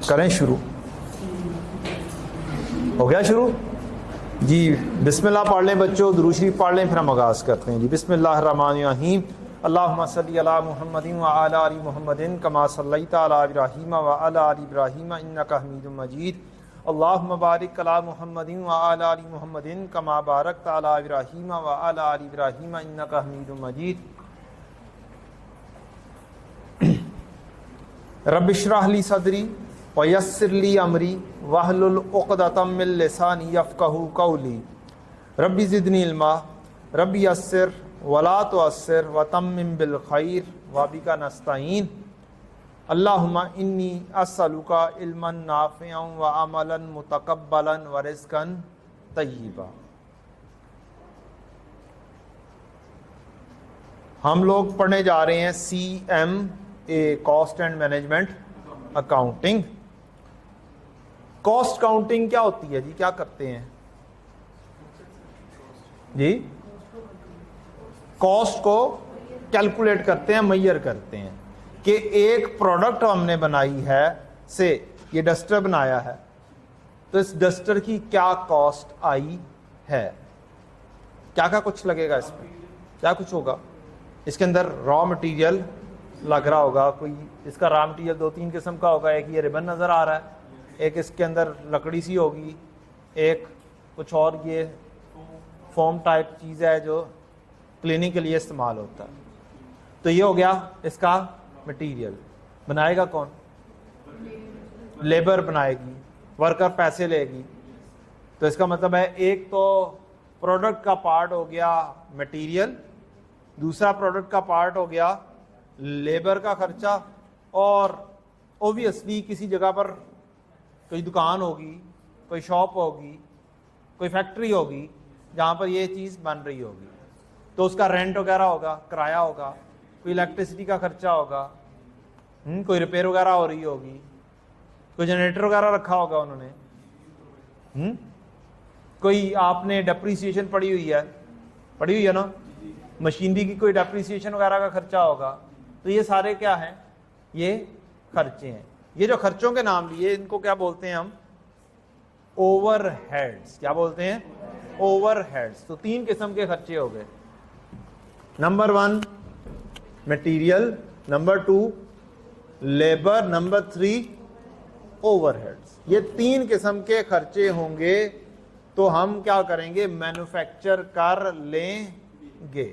करें शुरू। हो गया शुरू जी। बिस्मिल्लाह पढ़ लें बच्चों, दुरूद शरीफ पढ़ लें, फिर हम आगाज़ करते हैं जी। बिस्मिल्लाहिर्रहमानिर्रहीम। अल्लाहुम्मा सल्ली अला मुहम्मदिन व अला आलि मुहम्मदिन कमा सल्लैता अला इब्राहीम व अला आलि इब्राहीम इन्नका हमीदुम मजीद। अल्लाहुम्मा बारिक अला मुहम्मदिन व अला आलि मुहम्मदिन कमा बारकता अला इब्राहीम व अला आलि इब्राहीम इन्नका हमीदुम मजीद। रब्बि इश्रह ली सदरी व यस्सिर ली अमरी वहलुल उक़दतम मिन लिसानी यफ़क़हू क़ौली। रब्बि ज़िदनी इल्मा रब्बि यस्सिर वला तुअस्सिर व तम्मिम बिल खैर व बिका नस्तईन। अल्लाहुम्मा इन्नी अस्अलुका इल्मन नाफ़िअन व अमलन मुतक़ब्बलन व रिज़्क़न तय्यिबा। हम लोग पढ़ने जा रहे हैं CMA, cost and management accounting. Cost counting क्या होती है जी, क्या करते हैं जी? कॉस्ट को कैलकुलेट करते हैं, मेजर करते हैं कि एक प्रोडक्ट हमने बनाई है, से ये डस्टर बनाया है, तो इस डस्टर की क्या कॉस्ट आई है, क्या क्या कुछ लगेगा इसमें, क्या कुछ होगा इसके अंदर। रॉ मटेरियल लग रहा होगा, कोई इसका रॉ मटेरियल 2-3 किस्म का होगा। एक ये रिबन नज़र आ रहा है, एक इसके अंदर लकड़ी सी होगी, एक कुछ और ये फोम टाइप चीज़ है जो क्लीनिंग के लिए इस्तेमाल होता है। तो ये हो गया इसका मटेरियल। बनाएगा कौन? लेबर बनाएगी, वर्कर पैसे लेगी। तो इसका मतलब है एक तो प्रोडक्ट का पार्ट हो गया मटेरियल, दूसरा प्रोडक्ट का पार्ट हो गया लेबर का खर्चा, और ओबियसली किसी जगह पर कोई दुकान होगी, कोई शॉप होगी, कोई फैक्ट्री होगी जहाँ पर ये चीज़ बन रही होगी, तो उसका रेंट वगैरह होगा, किराया होगा, कोई इलेक्ट्रिसिटी का खर्चा होगा, कोई रिपेयर वगैरह हो रही होगी, कोई जनरेटर वगैरह रखा होगा उन्होंने, कोई आपने डेप्रीसिएशन पड़ी हुई है ना, मशीनरी की कोई डेप्रीसिएशन वगैरह का खर्चा होगा। तो ये सारे क्या हैं? ये खर्चे हैं। ये जो खर्चों के नाम लिए, इनको क्या बोलते हैं हम? ओवरहेड्स। क्या बोलते हैं? ओवरहेड्स। तो 3 किस्म के खर्चे हो गए। Number 1 material, number 2 labour, number 3 overheads. ये 3 किस्म के खर्चे होंगे तो हम क्या करेंगे? मैन्युफैक्चर कर लेंगे।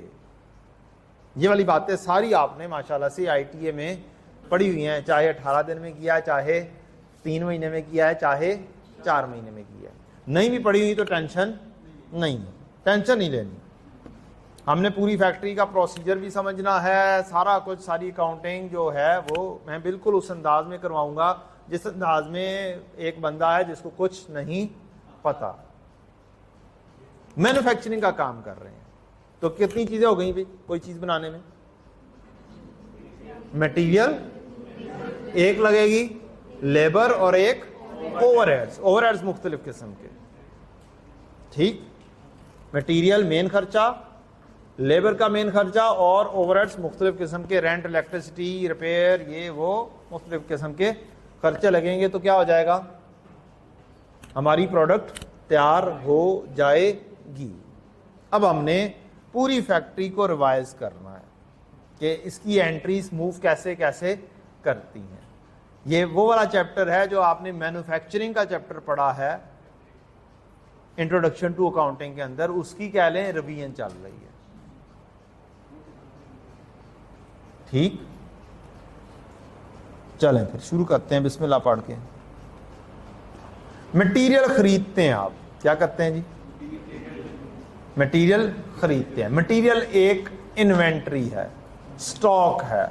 ये वाली बातें सारी आपने माशाल्लाह से ITA में पढ़ी हुई हैं, चाहे 18 दिन में किया है, चाहे 3 महीने में किया है, चाहे 4 महीने में किया है। नहीं भी पढ़ी हुई तो टेंशन नहीं लेनी। हमने पूरी फैक्ट्री का प्रोसीजर भी समझना है, सारा कुछ, सारी अकाउंटिंग जो है वो मैं बिल्कुल उस अंदाज में करवाऊंगा जिस अंदाज में एक बंदा है जिसको कुछ नहीं पता। मैन्युफैक्चरिंग का काम कर रहे हैं तो कितनी चीजें हो गई भाई कोई चीज बनाने में? मटेरियल एक लगेगी, लेबर और एक ओवरहेड्स मुख्तलिफ किस्म के। ठीक, मटेरियल मेन खर्चा, लेबर का मेन खर्चा, और ओवरहेड्स मुख्तलिफ किस्म के, रेंट, इलेक्ट्रिसिटी, रिपेयर, ये वो मुख्तलिफ किस्म के खर्चे लगेंगे। तो क्या हो जाएगा? हमारी प्रोडक्ट तैयार हो जाएगी। अब हमने पूरी फैक्ट्री को रिवाइज करना है कि इसकी एंट्रीज मूव कैसे कैसे करती हैं। ये वो वाला चैप्टर है जो आपने मैन्युफैक्चरिंग का चैप्टर पढ़ा है इंट्रोडक्शन टू अकाउंटिंग के अंदर, उसकी कह लें रिवीजन चल रही है। ठीक, चलें फिर शुरू करते हैं बिस्मिल्लाह पढ़ के। मटेरियल खरीदते हैं आप, क्या करते हैं जी? मटेरियल खरीदते हैं। मटेरियल एक इन्वेंट्री है, स्टॉक है,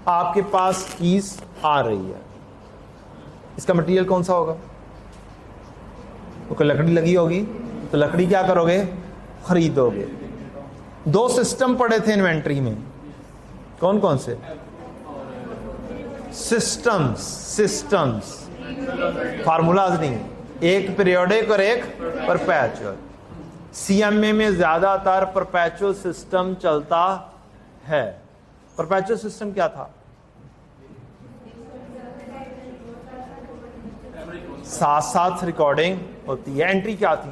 आपके पास चीज आ रही है। इसका मटेरियल कौन सा होगा? तो लकड़ी लगी होगी तो लकड़ी क्या करोगे? खरीदोगे। 2 सिस्टम पड़े थे इन्वेंट्री में, कौन कौन से? सिस्टम्स, फार्मूलाज नहीं, एक पीरियोडिक और एक परपेचुअल। CMA में ज्यादातर परपेचुअल सिस्टम चलता है। परपेचुअल सिस्टम क्या था? साथ साथ रिकॉर्डिंग होती है। एंट्री क्या थी?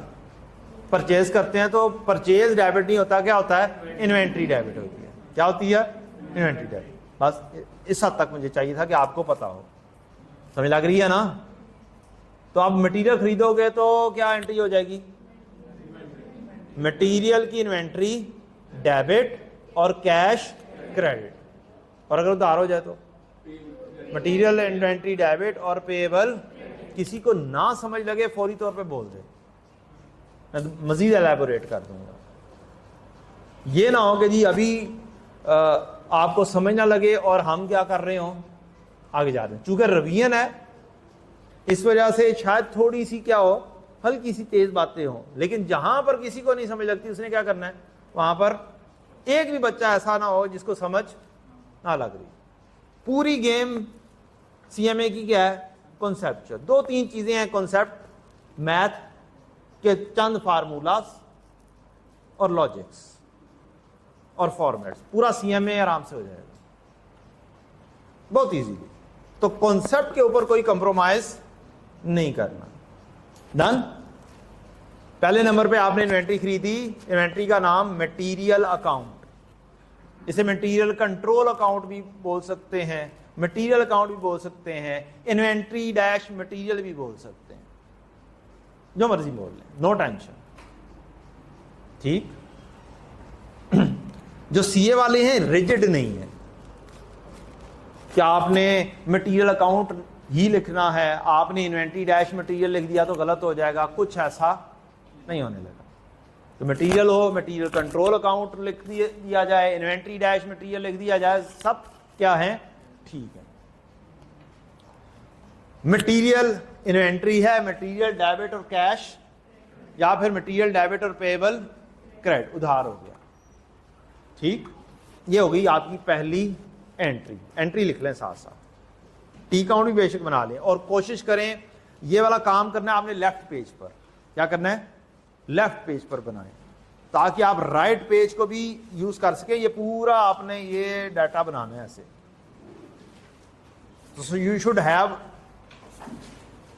परचेज करते हैं तो परचेज डेबिट नहीं होता, क्या होता है? इन्वेंट्री डेबिट होती है। क्या होती है? Inventory debit. बस इस हद तक मुझे चाहिए था कि आपको पता हो। समझ लग रही है ना? तो आप मटेरियल खरीदोगे तो क्या एंट्री हो जाएगी? मटेरियल की इन्वेंट्री डेबिट और कैश क्रेडिट। और अगर उधार हो जाए तो मटेरियल इन्वेंट्री डेबिट और पेएबल। किसी को ना समझ लगे फौरी तौर पे बोल दे, मैं तो मजीद एलैबोरेट कर दूंगा। ये ना हो कि जी अभी आपको समझ ना लगे और हम क्या कर रहे हो, आगे जा रहे हैं। चूंकि रिवीजन है इस वजह से शायद थोड़ी सी क्या हो, हल्की सी तेज बातें हो, लेकिन जहां पर किसी को नहीं समझ लगती उसने क्या करना है, वहां पर एक भी बच्चा ऐसा ना हो जिसको समझ ना लग रही। पूरी गेम सीएमए की क्या है? कॉन्सेप्चुअल। 2-3 चीजें हैं कॉन्सेप्ट, मैथ के चंद फार्मूलास और लॉजिक्स और फॉर्मेट्स। पूरा सीएमए आराम से हो जाएगा, बहुत इजीली। तो कॉन्सेप्ट के ऊपर कोई कंप्रोमाइज नहीं करना। डन। पहले नंबर पे आपने इन्वेंट्री खरीदी। इन्वेंट्री का नाम मटेरियल अकाउंट, इसे मटेरियल कंट्रोल अकाउंट भी बोल सकते हैं, मटेरियल अकाउंट भी बोल सकते हैं, इन्वेंट्री डैश मटेरियल भी बोल सकते हैं, जो मर्जी बोल लें, नो टेंशन। ठीक। जो सीए वाले हैं रिजिड नहीं है कि आपने मटेरियल अकाउंट ही लिखना है, आपने इन्वेंट्री डैश मटेरियल लिख दिया तो गलत हो जाएगा, कुछ ऐसा नहीं होने लगा। तो मटेरियल हो, मटेरियल कंट्रोल अकाउंट लिख दिया जाए, इन्वेंट्री डैश मटेरियल लिख दिया जाए, सब क्या है? ठीक है। मटेरियल इन्वेंट्री है, मटेरियल डेबिट और कैश, या फिर मटेरियल डेबिट और पेएबल क्रेडिट, उधार हो गया। ठीक। ये हो गई आपकी पहली एंट्री। एंट्री लिख लें साथ साथ, टी काउंट भी बेशक बना लें, और कोशिश करें ये वाला काम करना है आपने लेफ्ट पेज पर। क्या करना है? लेफ्ट पेज पर बनाएं, ताकि आप राइट पेज को भी यूज कर सके। ये पूरा आपने ये डाटा बनाना है ऐसे। तो यू शुड हैव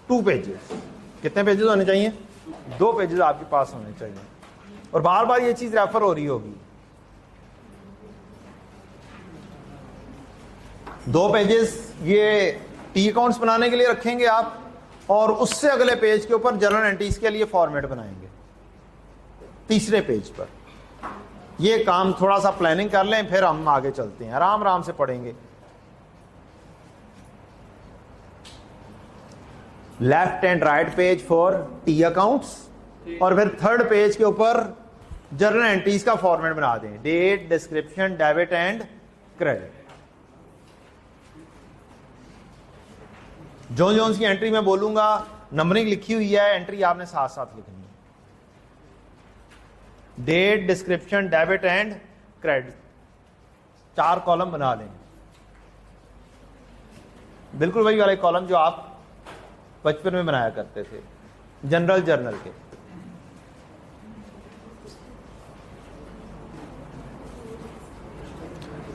2 पेजेस। कितने पेजेस होने चाहिए? 2 पेजेस आपके पास होने चाहिए, और बार बार ये चीज रेफर हो रही होगी। 2 पेजेस ये टी अकाउंट्स बनाने के लिए रखेंगे आप, और उससे अगले पेज के ऊपर जर्नल एंट्रीज के लिए फॉर्मेट बनाएंगे। तीसरे पेज पर ये काम थोड़ा सा प्लानिंग कर लें, फिर हम आगे चलते हैं, आराम आराम से पढ़ेंगे। Left and right page for T accounts, और फिर थर्ड पेज के ऊपर जर्नल एंट्रीज का फॉर्मेट बना दें, date, description, debit and credit. जो जो सी एंट्री में बोलूंगा नंबरिंग लिखी हुई है, एंट्री आपने साथ साथ लिखनी है। Date, description, debit and credit, 4 column बना लें। बिल्कुल वही वाले कॉलम जो आप बचपन में बनाया करते थे जनरल जर्नल के।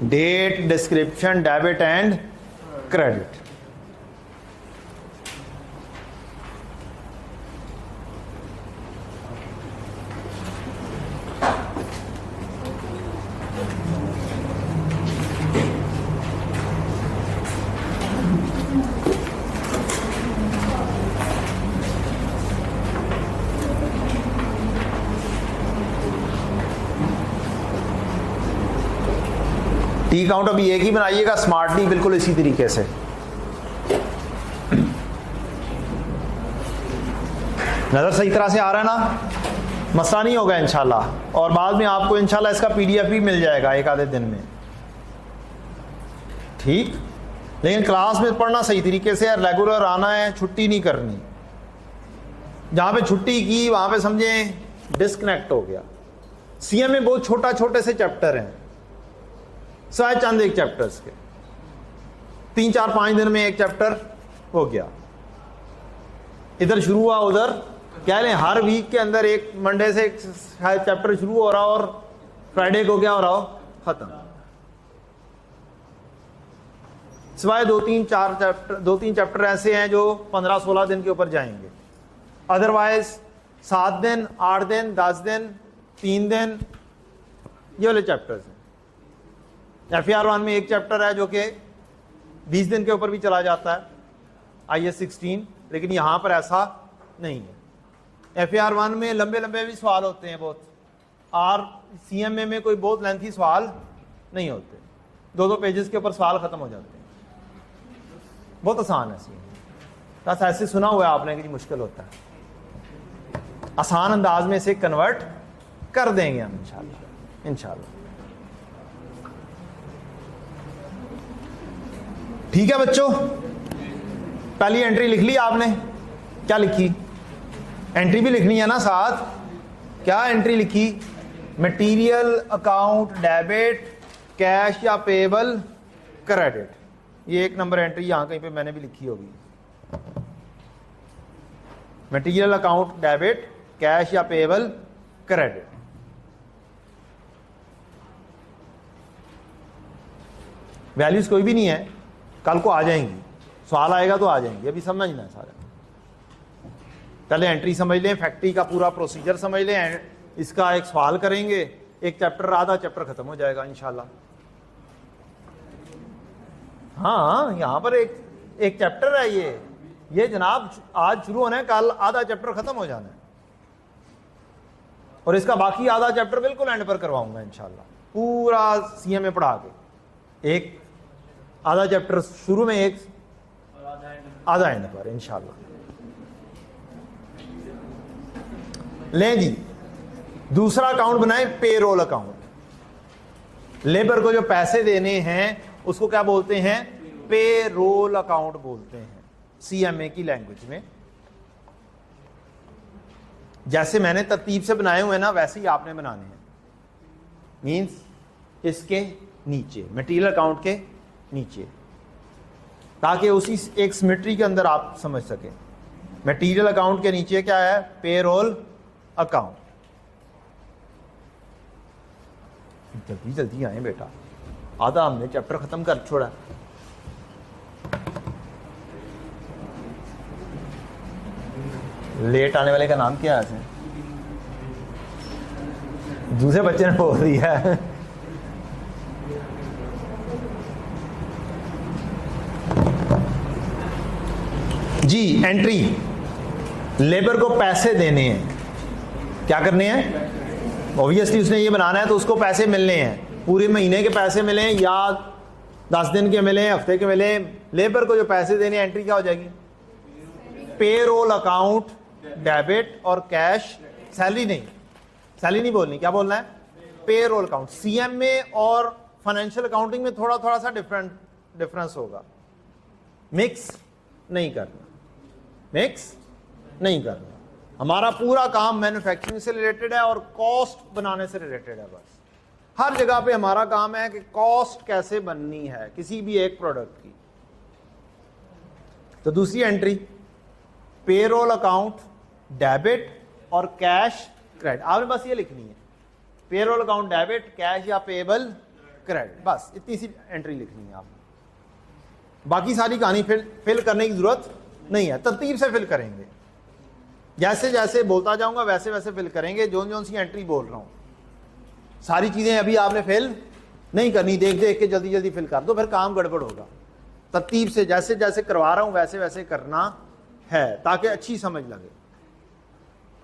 Date, description, debit and credit. T account अभी एक ही बनाइएगा स्मार्टली, बिल्कुल इसी तरीके से। नजर सही तरह से आ रहा है ना? मसला नहीं होगा इंशाल्लाह, और बाद में आपको इंशाल्लाह इसका पीडीएफ भी मिल जाएगा एक आधे दिन में। ठीक। लेकिन क्लास में पढ़ना सही तरीके से, रेगुलर आना है, छुट्टी नहीं करनी। जहां पे छुट्टी की वहां पे समझें डिस्कनेक्ट हो गया। सीएम में बहुत छोटे से चैप्टर हैं, शायद चंद एक चैप्टर्स के, 3, 4, 5 दिन में एक चैप्टर हो गया। इधर शुरू हुआ उधर, क्या लें, हर वीक के अंदर एक मंडे से शायद चैप्टर शुरू हो रहा हो और फ्राइडे को क्या हो रहा हो, खत्म। सिवाय 2-3 चैप्टर ऐसे हैं जो 15-16 दिन के ऊपर जाएंगे, अदरवाइज 7 दिन, 8 दिन, 10 दिन, 3 दिन, ये वाले चैप्टर्स हैं। FER1 में एक चैप्टर है जो कि 20 दिन के ऊपर भी चला जाता है, IS 16, लेकिन यहां पर ऐसा नहीं है। FER1 में लंबे लंबे भी सवाल होते हैं बहुत, और CMA में कोई बहुत लेंथी सवाल नहीं होते, 2-2 पेजेस के ऊपर सवाल खत्म हो जाते हैं, बहुत आसान है CMA। बस ऐसे सुना हुआ है आपने कि मुश्किल होता है, आसान अंदाज में इसे कन्वर्ट कर देंगे हम इंशाल्लाह। ठीक है बच्चों, पहली एंट्री लिख ली आपने, क्या लिखी? एंट्री भी लिखनी है ना साथ, क्या एंट्री लिखी? मटेरियल अकाउंट डेबिट, कैश या पेबल क्रेडिट, ये 1 नंबर एंट्री यहां कहीं पे मैंने भी लिखी होगी। मटेरियल अकाउंट डेबिट, कैश या पेबल क्रेडिट। वैल्यूज कोई भी नहीं है, कल को आ जाएंगी, सवाल आएगा तो आ जाएंगी, अभी समझना है सारा। पहले एंट्री समझ लें, फैक्ट्री का पूरा प्रोसीजर समझ लें, इसका एक सवाल करेंगे, एक चैप्टर, आधा चैप्टर खत्म हो जाएगा इंशाल्लाह। हाँ, यहां पर एक चैप्टर है ये जनाब आज शुरू होना है, कल आधा चैप्टर खत्म हो जाना है, और इसका बाकी आधा चैप्टर बिल्कुल एंड पर करवाऊंगा इंशाल्लाह, पूरा CMA पढ़ा के। एक आधा चैप्टर शुरू में, एक आधा एंड पर इंशाल्लाह। लें जी, दूसरा अकाउंट बनाए पेरोल अकाउंट। लेबर को जो पैसे देने हैं उसको क्या बोलते हैं? पेरोल अकाउंट बोलते हैं CMA की लैंग्वेज में। जैसे मैंने तरतीब से बनाए हुए ना, वैसे ही आपने बनाने हैं। मींस इसके नीचे, मटेरियल अकाउंट के नीचे, ताकि उसी एक सिमेट्री के अंदर आप समझ सकें। मटेरियल अकाउंट के नीचे क्या है? Payroll account. जल्दी जल्दी आए बेटा, आधा हमने चैप्टर खत्म कर छोड़ा। लेट आने वाले का नाम क्या है? दूसरे बच्चे ने बोल दिया है। जी, एंट्री, लेबर को पैसे देने हैं, क्या करने हैं? ऑब्वियसली उसने ये बनाना है तो उसको पैसे मिलने हैं, पूरे महीने के पैसे मिले या 10 दिन के मिले, हफ्ते के मिले, लेबर को जो पैसे देने, एंट्री क्या हो जाएगी? पेरोल अकाउंट डेबिट और कैश। सैलरी नहीं बोलनी, क्या बोलना है? Payroll account. CMA और फाइनेंशियल अकाउंटिंग में थोड़ा थोड़ा सा डिफरेंस होगा, मिक्स नहीं करना। हमारा पूरा काम मैन्युफैक्चरिंग से रिलेटेड है और कॉस्ट बनाने से रिलेटेड है। बस हर जगह पे हमारा काम है कि कॉस्ट कैसे बननी है किसी भी एक प्रोडक्ट की। तो दूसरी एंट्री, पेरोल अकाउंट डेबिट और कैश क्रेडिट। आपने बस ये लिखनी है, पेरोल अकाउंट डेबिट, कैश या पेबल क्रेडिट, बस इतनी सी एंट्री लिखनी है आपने। बाकी सारी कहानी फिल करने की जरूरत नहीं है, तरतीब से फिल करेंगे। जैसे जैसे बोलता जाऊंगा वैसे वैसे फिल करेंगे, जोन सी एंट्री बोल रहा हूं। सारी चीजें अभी आपने फिल नहीं करनी, देख देख के जल्दी जल्दी फिल कर दो, फिर काम गड़बड़ होगा। तरतीब से जैसे जैसे करवा रहा हूं वैसे वैसे करना है, ताकि अच्छी समझ लगे।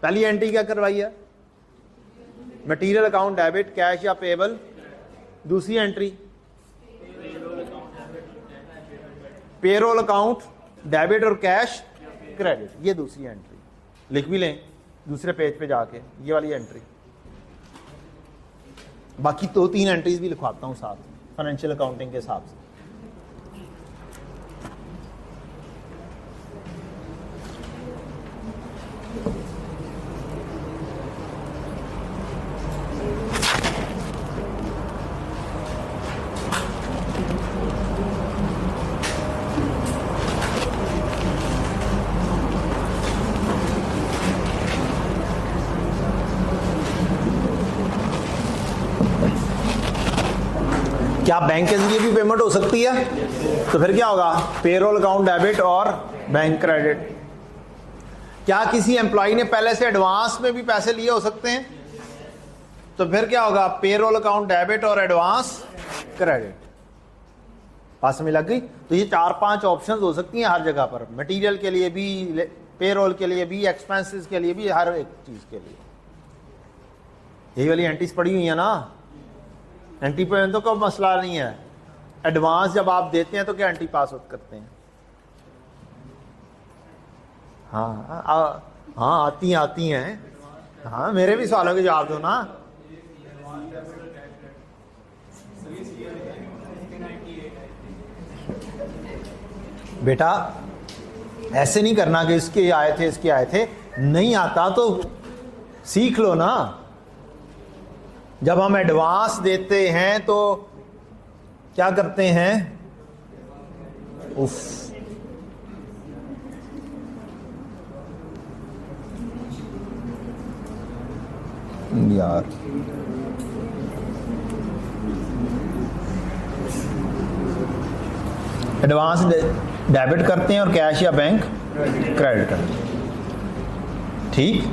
पहली एंट्री क्या करवाई है? मटेरियल अकाउंट डेबिट, कैश या पेबल। दूसरी एंट्री, पेरोल अकाउंट डेबिट और कैश क्रेडिट, ये दूसरी एंट्री। लिख भी लें दूसरे पेज पे जाके, ये वाली एंट्री। बाकी 2-3 एंट्रीज भी लिखवाता हूं साथ फाइनेंशियल अकाउंटिंग के हिसाब से। क्या बैंक के जरिए भी पेमेंट हो सकती है? तो फिर क्या होगा? पेरोल अकाउंट डेबिट और बैंक क्रेडिट। क्या किसी एम्प्लॉय ने पहले से एडवांस में भी पैसे लिए हो सकते हैं? तो फिर क्या होगा? पेरोल अकाउंट डेबिट और एडवांस क्रेडिट। बात समझ लग गई? तो ये 4-5 ऑप्शंस हो सकती हैं हर जगह पर, मटेरियल के लिए भी, पेरोल के लिए भी, एक्सपेंसेस के लिए भी, हर एक चीज के लिए। यही वाली एंटीज पड़ी हुई है ना। एंटी पे तो कोई मसला नहीं है। एडवांस जब आप देते हैं तो क्या एंटी पास करते हैं? हाँ हाँ, आती हैं। हाँ, मेरे भी सवालों के जवाब दो ना। बेटा ऐसे नहीं करना कि इसके आए थे, नहीं आता तो सीख लो ना। जब हम एडवांस देते हैं तो क्या करते हैं? उफ, यार एडवांस डेबिट करते हैं और कैश या बैंक क्रेडिट करते हैं। ठीक,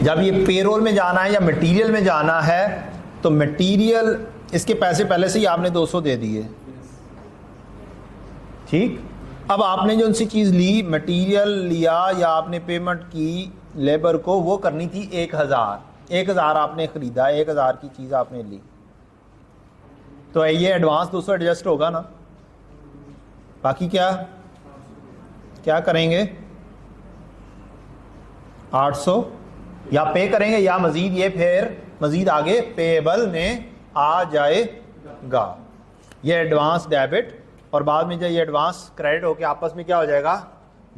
जब ये पेरोल में जाना है या मटेरियल में जाना है तो मटेरियल, इसके पैसे पहले से ही आपने 200 दे दिए। ठीक, अब आपने जो उनसे चीज़ ली, मटेरियल लिया या आपने पेमेंट की लेबर को, वो करनी थी 1000 आपने ख़रीदा, 1000 की चीज़ आपने ली, तो ये एडवांस 200 एडजस्ट होगा ना। बाकी क्या करेंगे? 800 या पे करेंगे या मजीद, ये फिर मजीद आगे पेएबल में आ जाएगा। ये एडवांस डेबिट और बाद में जब ये एडवांस क्रेडिट होके आपस में क्या हो जाएगा?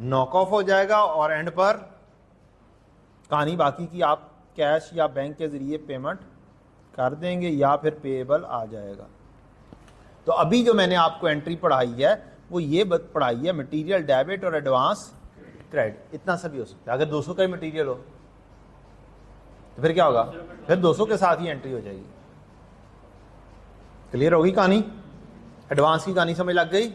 नॉक ऑफ हो जाएगा और एंड पर कहानी बाकी की आप कैश या बैंक के जरिए पेमेंट कर देंगे या फिर पेएबल आ जाएगा। तो अभी जो मैंने आपको एंट्री पढ़ाई है वो ये पढ़ाई है मटेरियल डेबिट और एडवांस क्रेडिट। इतना सा भी हो सकता है। अगर 200 का ही मटेरियल हो तो फिर क्या होगा? फिर 200 के साथ ही एंट्री हो जाएगी। क्लियर होगी कहानी? एडवांस की कहानी समझ लग गई?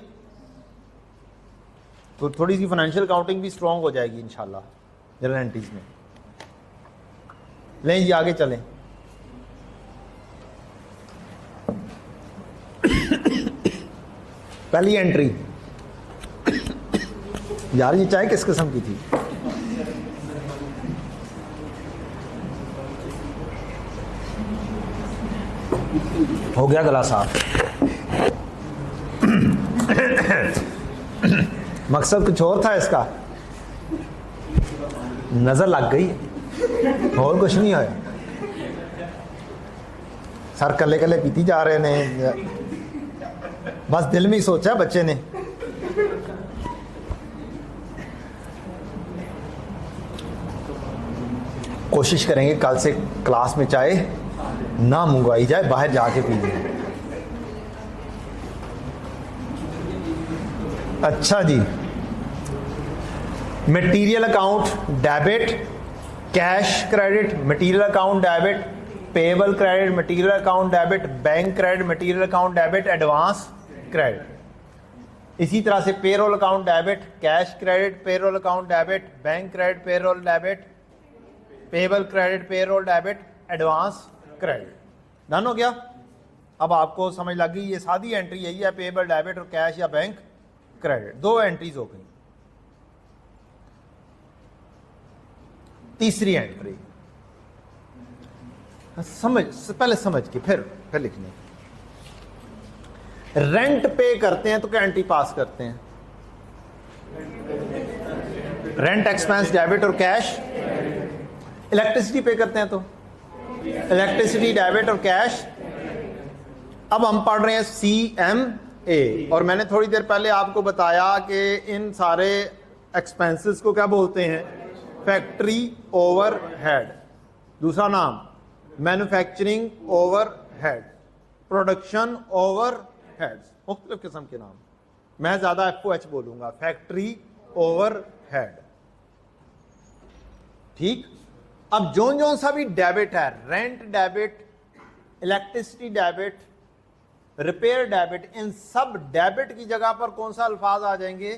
तो थोड़ी सी फाइनेंशियल अकाउंटिंग भी स्ट्रांग हो जाएगी इंशाल्लाह जनरल एंट्रीज में। लें जी आगे चलें। पहली एंट्री, यार ये चाय किस किस्म की थी? हो गया गला साफ। मकसद कुछ और था इसका, नजर लग गई और कुछ नहीं है। सर कले कले पीती जा रहे ने, बस दिल में ही सोचा बच्चे ने। कोशिश करेंगे कल से क्लास में चाय ना मंगवाई जाए, बाहर जाके पी लें। अच्छा जी, material account debit, cash credit, material account debit, payable credit, material account debit, bank credit, material account debit, advance credit. इसी तरह से payroll account debit, cash credit, payroll account debit, bank credit, payroll debit, payable credit, payroll debit, advance credit. Done हो गया? अब आपको समझ लग गई ये सादी एंट्री यही है, पेएबल डेबिट और कैश या बैंक क्रेडिट। 2 एंट्रीज हो गई। तीसरी एंट्री पहले समझ के फिर लिखने। रेंट पे करते हैं तो क्या एंट्री पास करते हैं? रेंट एक्सपेंस डेबिट और कैश। इलेक्ट्रिसिटी पे करते हैं तो इलेक्ट्रिसिटी डेबिट और कैश। अब हम पढ़ रहे हैं CMA, और मैंने थोड़ी देर पहले आपको बताया कि इन सारे एक्सपेंसेस को क्या बोलते हैं? Factory overhead. दूसरा नाम मैन्युफैक्चरिंग ओवरहेड, प्रोडक्शन ओवरहेड्स, मुख्तलिफ किस्म के नाम। मैं ज्यादा FOH बोलूंगा, फैक्ट्री ओवरहेड। ठीक, अब जो सा भी डेबिट है, rent debit, electricity debit, repair debit, इन सब डेबिट की जगह पर कौन सा अल्फाज आ जाएंगे?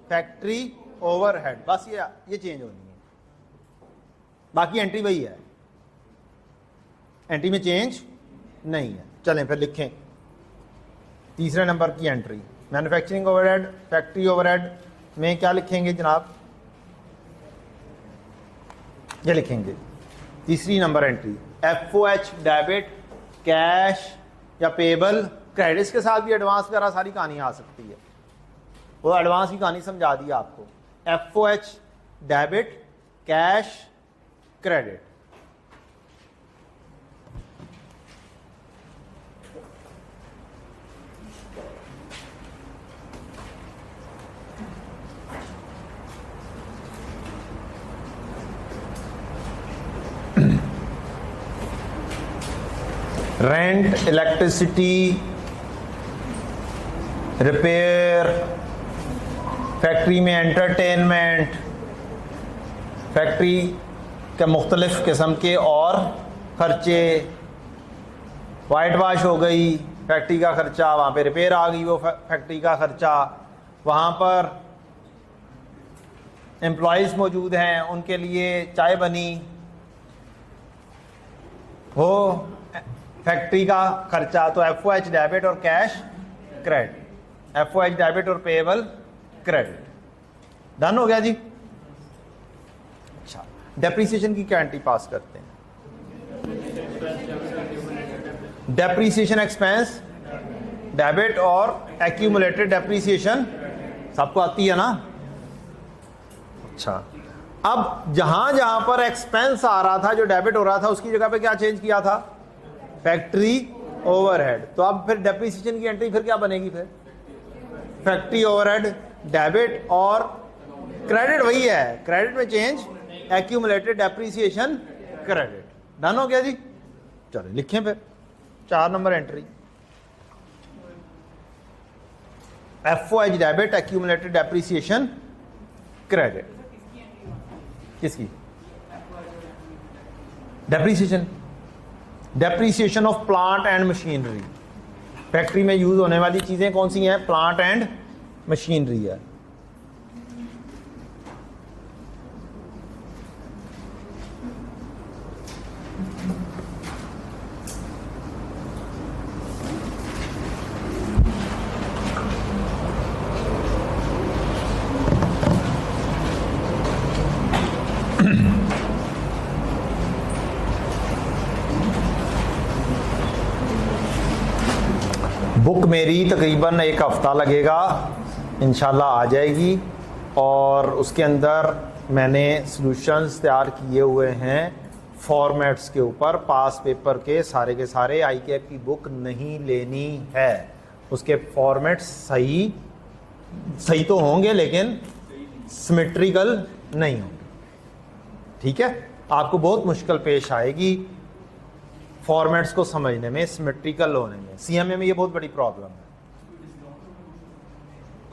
Factory overhead. बस ये चेंज होनी है, बाकी एंट्री वही है, एंट्री में चेंज नहीं है। चलें फिर लिखें तीसरे नंबर की entry, manufacturing overhead, factory overhead में क्या लिखेंगे जनाब? ये लिखेंगे तीसरी number entry, FOH debit, cash या पेबल, क्रेडिट्स के साथ भी एडवांस वगैरह सारी कहानी आ सकती है, वो एडवांस की कहानी समझा दी आपको। FOH debit, cash, credit. Rent, electricity, repair, factory में एंटरटेनमेंट, फैक्ट्री के मुख्तलिफ किस्म के और खर्चे, वाइट वाश हो गई फैक्ट्री का खर्चा, वहाँ पे रिपेयर आ गई वो फैक्ट्री का खर्चा, वहाँ पर एम्प्लॉयज़ मौजूद हैं उनके लिए चाय बनी, वो फैक्ट्री का खर्चा। तो FOH डेबिट और कैश क्रेडिट, FOH डेबिट और पेएबल क्रेडिट। डन हो गया जी। अच्छा, डेप्रीसिएशन की क्या एंट्री पास करते हैं? डेप्रीसिएशन एक्सपेंस डेबिट और एक्यूमुलेटेड डेप्रीसिएशन सबको आती है ना? अच्छा, अब जहां जहां पर एक्सपेंस आ रहा था, जो डेबिट हो रहा था, उसकी जगह पे क्या चेंज किया था? Factory overhead. तो अब फिर डेप्रीसिएशन की एंट्री फिर क्या बनेगी? फिर फैक्ट्री ओवरहेड डेबिट और क्रेडिट वही है, क्रेडिट में change accumulated depreciation credit. Done हो गया जी। चलो लिखें फिर 4 number entry, FOH debit, accumulated depreciation credit. किसकी? Depreciation, depreciation of plant and machinery. Factory में यूज होने वाली चीजें कौन सी हैं? प्लांट एंड मशीनरी है। बुक मेरी तकरीबन 1 हफ़्ता लगेगा, इंशाल्लाह आ जाएगी। और उसके अंदर मैंने सॉल्यूशंस तैयार किए हुए हैं फॉर्मेट्स के ऊपर, पास पेपर के सारे ICAP की बुक नहीं लेनी है, उसके फॉर्मेट्स सही तो होंगे लेकिन सिमेट्रिकल नहीं होंगे। ठीक है, आपको बहुत मुश्किल पेश आएगी फॉर्मेट्स को समझने में, सिमेट्रिकल होने में। CMA में ये बहुत बड़ी प्रॉब्लम है।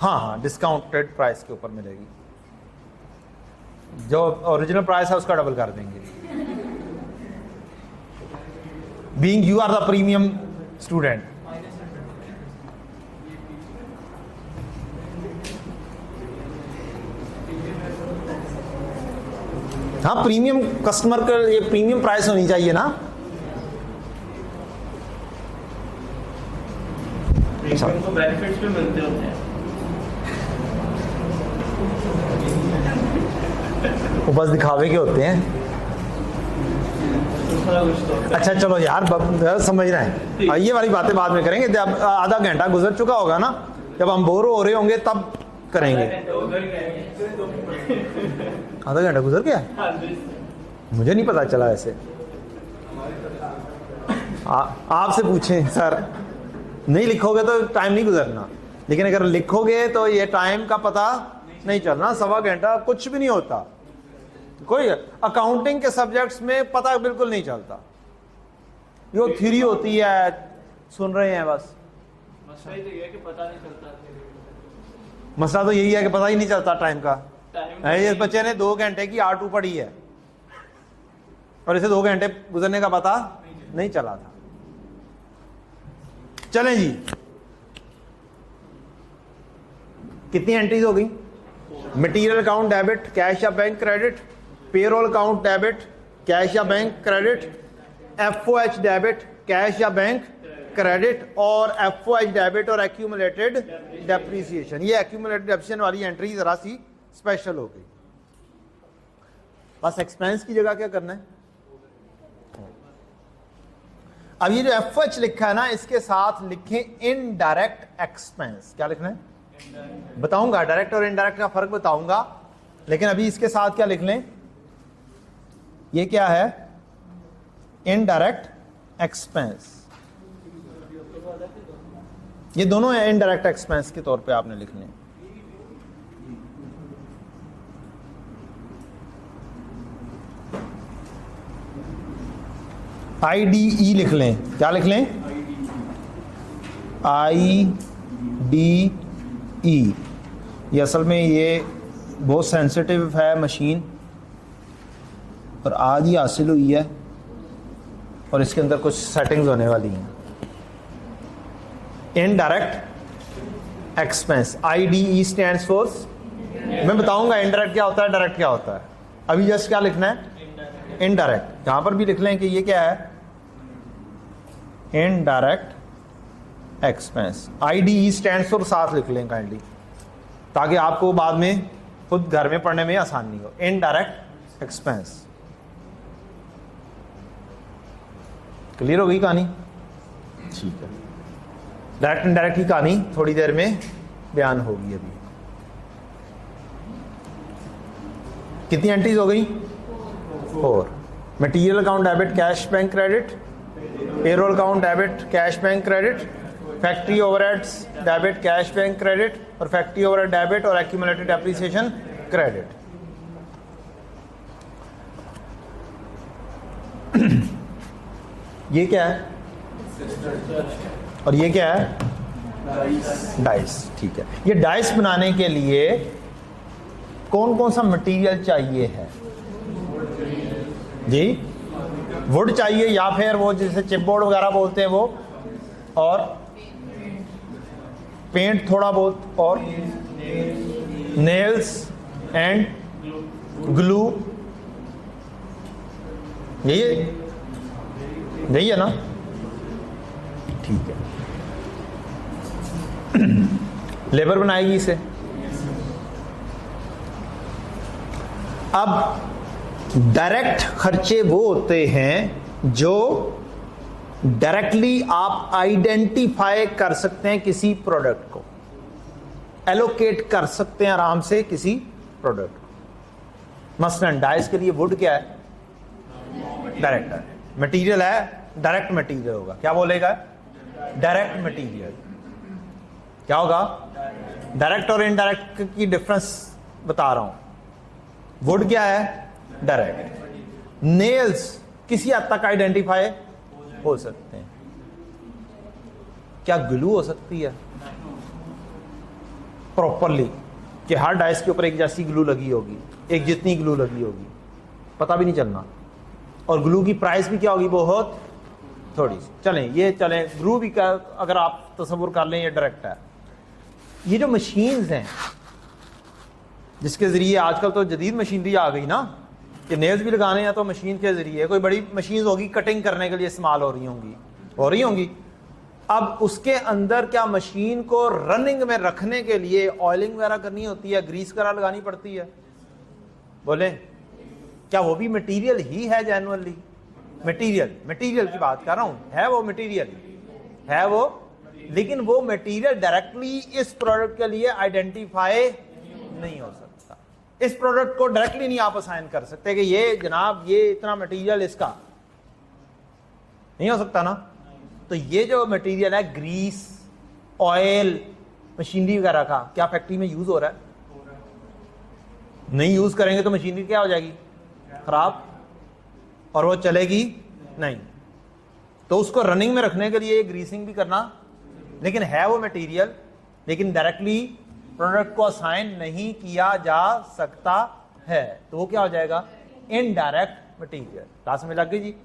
हाँ, डिस्काउंटेड प्राइस के ऊपर मिलेगी, जो ओरिजिनल प्राइस है उसका डबल कर देंगे। Being you are the premium student. हाँ, प्रीमियम कस्टमर का ये प्रीमियम प्राइस होनी चाहिए ना। उनको बेनिफिट्स भी मिलते होते हैं। वो बस दिखावे के होते हैं। अच्छा चलो यार, समझ रहे हैं, ये वाली बातें बाद में करेंगे जब आधा घंटा गुजर चुका होगा ना, जब हम बोर हो रहे होंगे तब करेंगे। आधा घंटा गुजर गया? मुझे नहीं पता चला ऐसे। आपसे पूछें सर। नहीं लिखोगे तो टाइम नहीं गुजरना, लेकिन अगर लिखोगे तो ये टाइम का पता नहीं चलना। 1.25 घंटा कुछ भी नहीं होता। कोई अकाउंटिंग के सब्जेक्ट्स में पता बिल्कुल नहीं चलता, यो थ्योरी होती है, सुन रहे हैं बस। मसला तो ये है कि पता नहीं चलता। मसला तो यही है कि पता ही नहीं चलता टाइम का। इस बच्चे ने 2 घंटे की R2 पढ़ी है और इसे 2 घंटे गुजरने का पता नहीं चला था। चलें जी। कितनी एंट्रीज हो गई? मटेरियल अकाउंट डेबिट, कैश या bank credit, payroll account debit, cash या bank credit, FOH debit, cash या बैंक क्रेडिट, और एफओएच डेबिट और एक्यूमुलेटेड डेप्रिसिएशन। ये एक्यूमुलेटेड डेप्रिसिएशन वाली एंट्री जरा सी स्पेशल हो गई। बस एक्सपेंस की जगह क्या करना है? अब ये जो एफओएच लिखा है ना, इसके साथ लिखें इनडायरेक्ट एक्सपेंस। क्या लिखना है बताऊंगा, डायरेक्ट और इनडायरेक्ट का फर्क बताऊंगा, लेकिन अभी इसके साथ क्या लिख लें? ये क्या है? Indirect expense. ये दोनों है इनडायरेक्ट एक्सपेंस के तौर पे आपने लिखने। IDE लिख लें। क्या लिख लें? IDE। ये असल में ये बहुत सेंसिटिव है मशीन, और आज ही हासिल हुई है, और इसके अंदर कुछ सेटिंग्स होने वाली हैं। Indirect expense, IDE stands for, मैं बताऊंगा इनडायरेक्ट क्या होता है, डायरेक्ट क्या होता है। अभी जस्ट क्या लिखना है? इनडायरेक्ट। यहां पर भी लिख लें कि ये क्या है? Indirect expense. IDE stands for साथ लिख लें काइंडली, ताकि आपको बाद में खुद घर में पढ़ने में आसानी हो। Indirect expense. क्लियर हो गई कहानी? ठीक है। डायरेक्ट इनडायरेक्ट की कहानी थोड़ी देर में बयान होगी। अभी कितनी एंट्रीज हो गई? 4। Material account debit, cash bank credit, payroll account debit, cash bank credit, factory overheads debit, cash bank credit, और फैक्ट्री ओवरहेड डेबिट और एक्यूमुलेटेड डेप्रिसिएशन क्रेडिट। ये क्या है? और ये क्या है? डाइस। ठीक है। ये डाइस बनाने के लिए कौन कौन सा मटेरियल चाहिए है जी? वुड चाहिए, या फिर वो जिसे चिपबोर्ड वगैरह बोलते हैं वो, और पेंट थोड़ा बहुत, और नेल्स एंड ग्लू। यही है ना? ठीक है। लेबर बनाएगी इसे। अब डायरेक्ट खर्चे वो होते हैं जो डायरेक्टली आप आइडेंटिफाई कर सकते हैं किसी प्रोडक्ट को, एलोकेट कर सकते हैं आराम से किसी प्रोडक्ट को। मसलन डाइस के लिए वुड क्या है? डायरेक्ट है। मटेरियल है, डायरेक्ट मटेरियल होगा। क्या बोलेगा? Direct material. क्या होगा? डायरेक्ट और इनडायरेक्ट की डिफरेंस बता रहा हूं। वुड क्या है? डायरेक्ट। नेल्स किसी हद तक आइडेंटिफाई हो सकते हैं। क्या ग्लू हो सकती है प्रॉपरली कि हर डाइस के ऊपर एक जैसी ग्लू लगी होगी, एक जितनी ग्लू लगी होगी? पता भी नहीं चलना। और ग्लू की प्राइस भी क्या होगी? बहुत थोड़ी सी। चलें ये चलें, ग्लू भी का अगर आप तस्वुर कर लें, ये डायरेक्ट है। ये जो मशीन्स हैं जिसके जरिए आजकल तो जदीद मशीनरी आ गई ना, कि नेल्स भी लगाने हैं तो मशीन के जरिए, कोई बड़ी मशीन होगी कटिंग करने के लिए इस्तेमाल हो रही होंगी। अब उसके अंदर क्या मशीन को रनिंग में रखने के लिए ऑयलिंग वगैरह करनी होती है, ग्रीस वगैरह लगानी पड़ती है? बोले क्या वो भी मटेरियल ही है? जेन्युइनली मटेरियल की बात कर रहा हूं, है वो मटेरियल है वो, लेकिन वो मटेरियल डायरेक्टली इस प्रोडक्ट के लिए आइडेंटिफाई नहीं हो सकता। इस प्रोडक्ट को डायरेक्टली नहीं आप असाइन कर सकते कि ये जनाब ये इतना मटेरियल इसका नहीं हो सकता ना। तो ये जो मटेरियल है, ग्रीस, ऑयल, मशीनरी वगैरह का, क्या फैक्ट्री में यूज हो रहा है? नहीं यूज करेंगे तो मशीनरी क्या हो जाएगी? खराब, और वो चलेगी नहीं। तो उसको रनिंग में रखने के लिए ग्रीसिंग भी करना, लेकिन है वो मटेरियल, लेकिन डायरेक्टली प्रोडक्ट को असाइन नहीं किया जा सकता है, तो वो क्या हो जाएगा? Indirect material. बात समझ लग गई जी?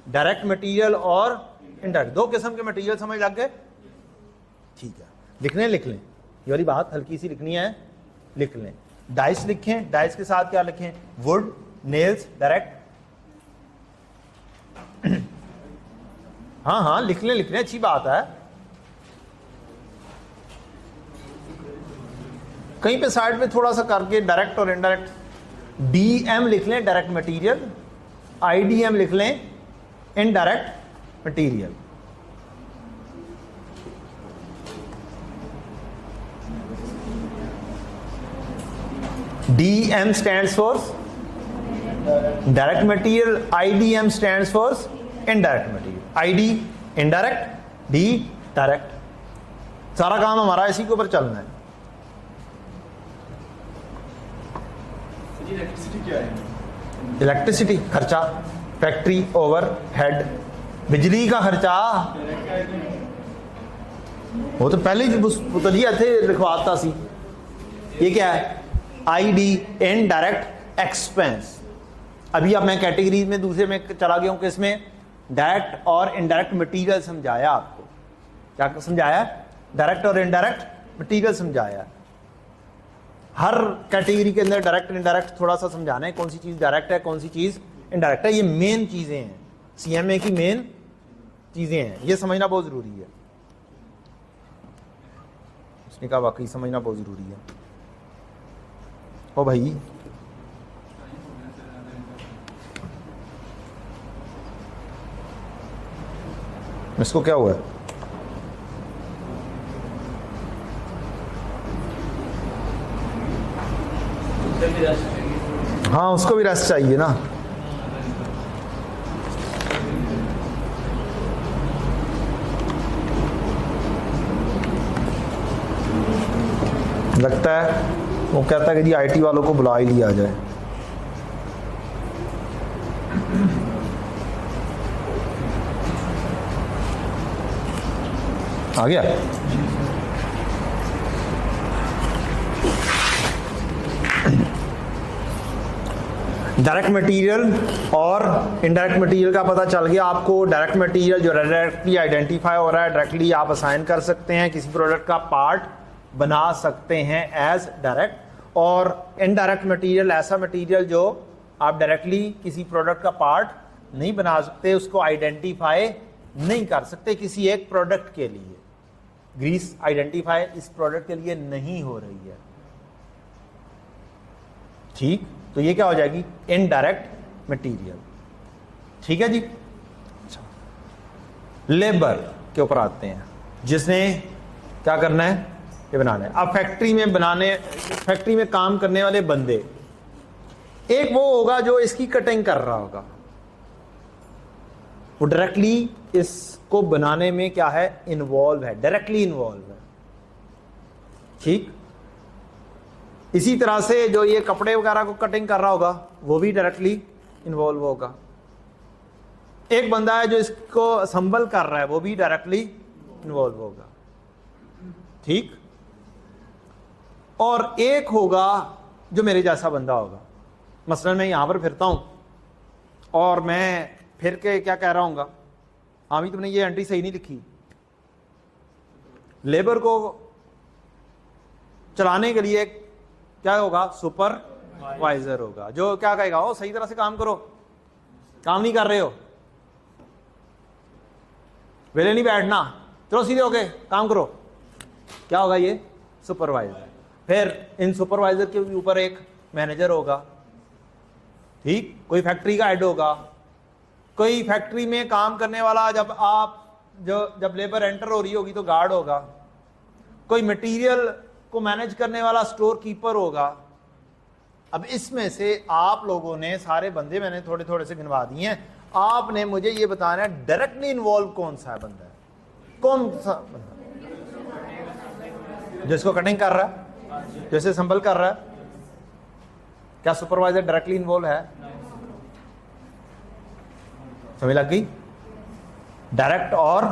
डायरेक्ट मटेरियल और इनडायरेक्ट, दो किस्म के मटेरियल समझ लग गए? ठीक है, लिख लें। ये वाली बात हल्की सी लिखनी है, लिख लें। डाइस लिखें, डाइस के साथ क्या लिखें? Would, nails, direct. हाँ हाँ लिख लें, अच्छी बात है। कहीं पे साइड में थोड़ा सा करके डायरेक्ट और इनडायरेक्ट, डीएम लिख लें डायरेक्ट मटेरियल, आईडीएम लिख लें indirect material. DM stands for direct material, IDM stands for indirect material। ID indirect, D direct। सारा काम हमारा इसी के ऊपर चलना है। इलेक्ट्रिसिटी क्या है? इलेक्ट्रिसिटी खर्चा, फैक्ट्री ओवरहेड, बिजली का खर्चा, वो तो पहले ही पुतलिया थे लिखवाता सी। ये क्या है? ID indirect expense. अभी अब मैं कैटेगरी में दूसरे में चला गया हूं, किसमें? डायरेक्ट और इनडायरेक्ट मटेरियल समझाया आपको। क्या समझाया? डायरेक्ट और इनडायरेक्ट मटेरियल समझाया। हर कैटेगरी के अंदर डायरेक्ट इनडायरेक्ट थोड़ा सा समझाना है, कौन सी चीज डायरेक्ट है, कौन सी चीज इनडायरेक्ट है। ये मेन चीजें हैं, CMA की मेन चीजें हैं, ये समझना बहुत जरूरी है। उसने कहा वाकई समझना बहुत जरूरी है। ओ भाई इसको क्या हुआ है? हाँ उसको भी रेस्ट चाहिए ना। लगता है वो कहता है कि जी IT वालों को बुला ही लिया जाए। आ गया? डायरेक्ट मटेरियल और इनडायरेक्ट मटेरियल का पता चल गया आपको। डायरेक्ट मटेरियल जो डायरेक्टली आइडेंटिफाई हो रहा है, डायरेक्टली आप असाइन कर सकते हैं, किसी प्रोडक्ट का पार्ट बना सकते हैं एज डायरेक्ट। और इनडायरेक्ट मटेरियल ऐसा मटेरियल जो आप डायरेक्टली किसी प्रोडक्ट का पार्ट नहीं बना सकते, उसको आइडेंटिफाई नहीं कर सकते किसी एक प्रोडक्ट के लिए। ग्रीस आइडेंटिफाई इस प्रोडक्ट के लिए नहीं हो रही है, ठीक? तो ये क्या हो जाएगी? Indirect material. ठीक है जी। अच्छा, लेबर के ऊपर आते हैं, जिसने क्या करना है? ये बनाना है। अब फैक्ट्री में काम करने वाले बंदे, एक वो होगा जो इसकी कटिंग कर रहा होगा, वो डायरेक्टली इसको बनाने में क्या है? इन्वॉल्व है, डायरेक्टली इन्वॉल्व है। ठीक? इसी तरह से जो ये कपड़े वगैरह को कटिंग कर रहा होगा वो भी डायरेक्टली इन्वॉल्व होगा। एक बंदा है जो इसको असम्बल कर रहा है, वो भी डायरेक्टली इन्वॉल्व होगा। ठीक? और एक होगा जो मेरे जैसा बंदा होगा। मसलन मैं यहां पर फिरता हूं और मैं फिर के क्या कह रहा हूँगा? हाँ भी तुमने ये एंट्री सही नहीं लिखी। लेबर को चलाने के लिए क्या होगा? सुपरवाइजर होगा, जो क्या कहेगा? ओ सही तरह से काम करो, काम नहीं कर रहे हो, वेले नहीं बैठना, चलो सीधे होके काम करो। क्या होगा? ये सुपरवाइजर। फिर इन सुपरवाइजर के ऊपर एक मैनेजर होगा। ठीक? कोई फैक्ट्री का हेड होगा, कोई फैक्ट्री में काम करने वाला, जब लेबर एंटर हो रही होगी तो गार्ड होगा, कोई मटेरियल को मैनेज करने वाला स्टोर कीपर होगा। अब इसमें से आप लोगों ने सारे बंदे मैंने थोड़े थोड़े से गिनवा दिए हैं, आपने मुझे ये बताना है डायरेक्टली इन्वॉल्व कौन सा बंदा है, कौन सा बंदा जिसको कटिंग कर रहा है, जैसे संभल कर रहा है। क्या सुपरवाइजर डायरेक्टली इन्वॉल्व है? समझ लग गई? डायरेक्ट और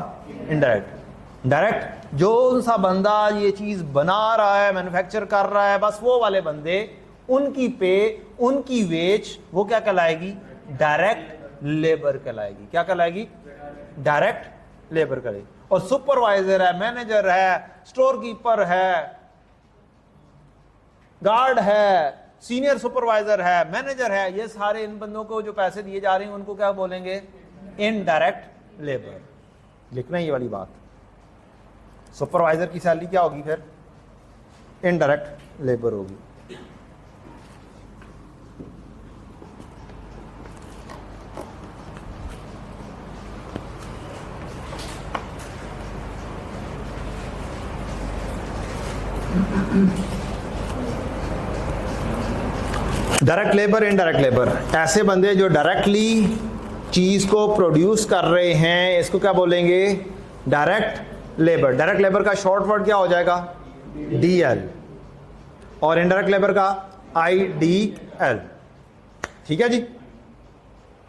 इनडायरेक्ट। डायरेक्ट जो सा बंदा ये चीज बना रहा है, मैन्युफैक्चर कर रहा है, बस वो वाले बंदे, उनकी पे, उनकी वेज, वो क्या कहलाएगी? डायरेक्ट लेबर कहलाएगी। क्या कहलाएगी? डायरेक्ट लेबर कहलाएगी। और सुपरवाइजर है, मैनेजर है, स्टोर कीपर है, गार्ड है, सीनियर सुपरवाइजर है, मैनेजर है, ये सारे इन बंदों को जो पैसे दिए जा रहे हैं उनको क्या बोलेंगे? Indirect labour. लिखना ये वाली बात। सुपरवाइजर की सैलरी क्या होगी फिर? इनडायरेक्ट लेबर होगी। डायरेक्ट लेबर, इनडायरेक्ट लेबर, ऐसे बंदे जो डायरेक्टली चीज को प्रोड्यूस कर रहे हैं, इसको क्या बोलेंगे? Direct labour. डायरेक्ट लेबर का शॉर्ट वर्ड क्या हो जाएगा? DL। और इनडायरेक्ट लेबर का IDL। ठीक है जी,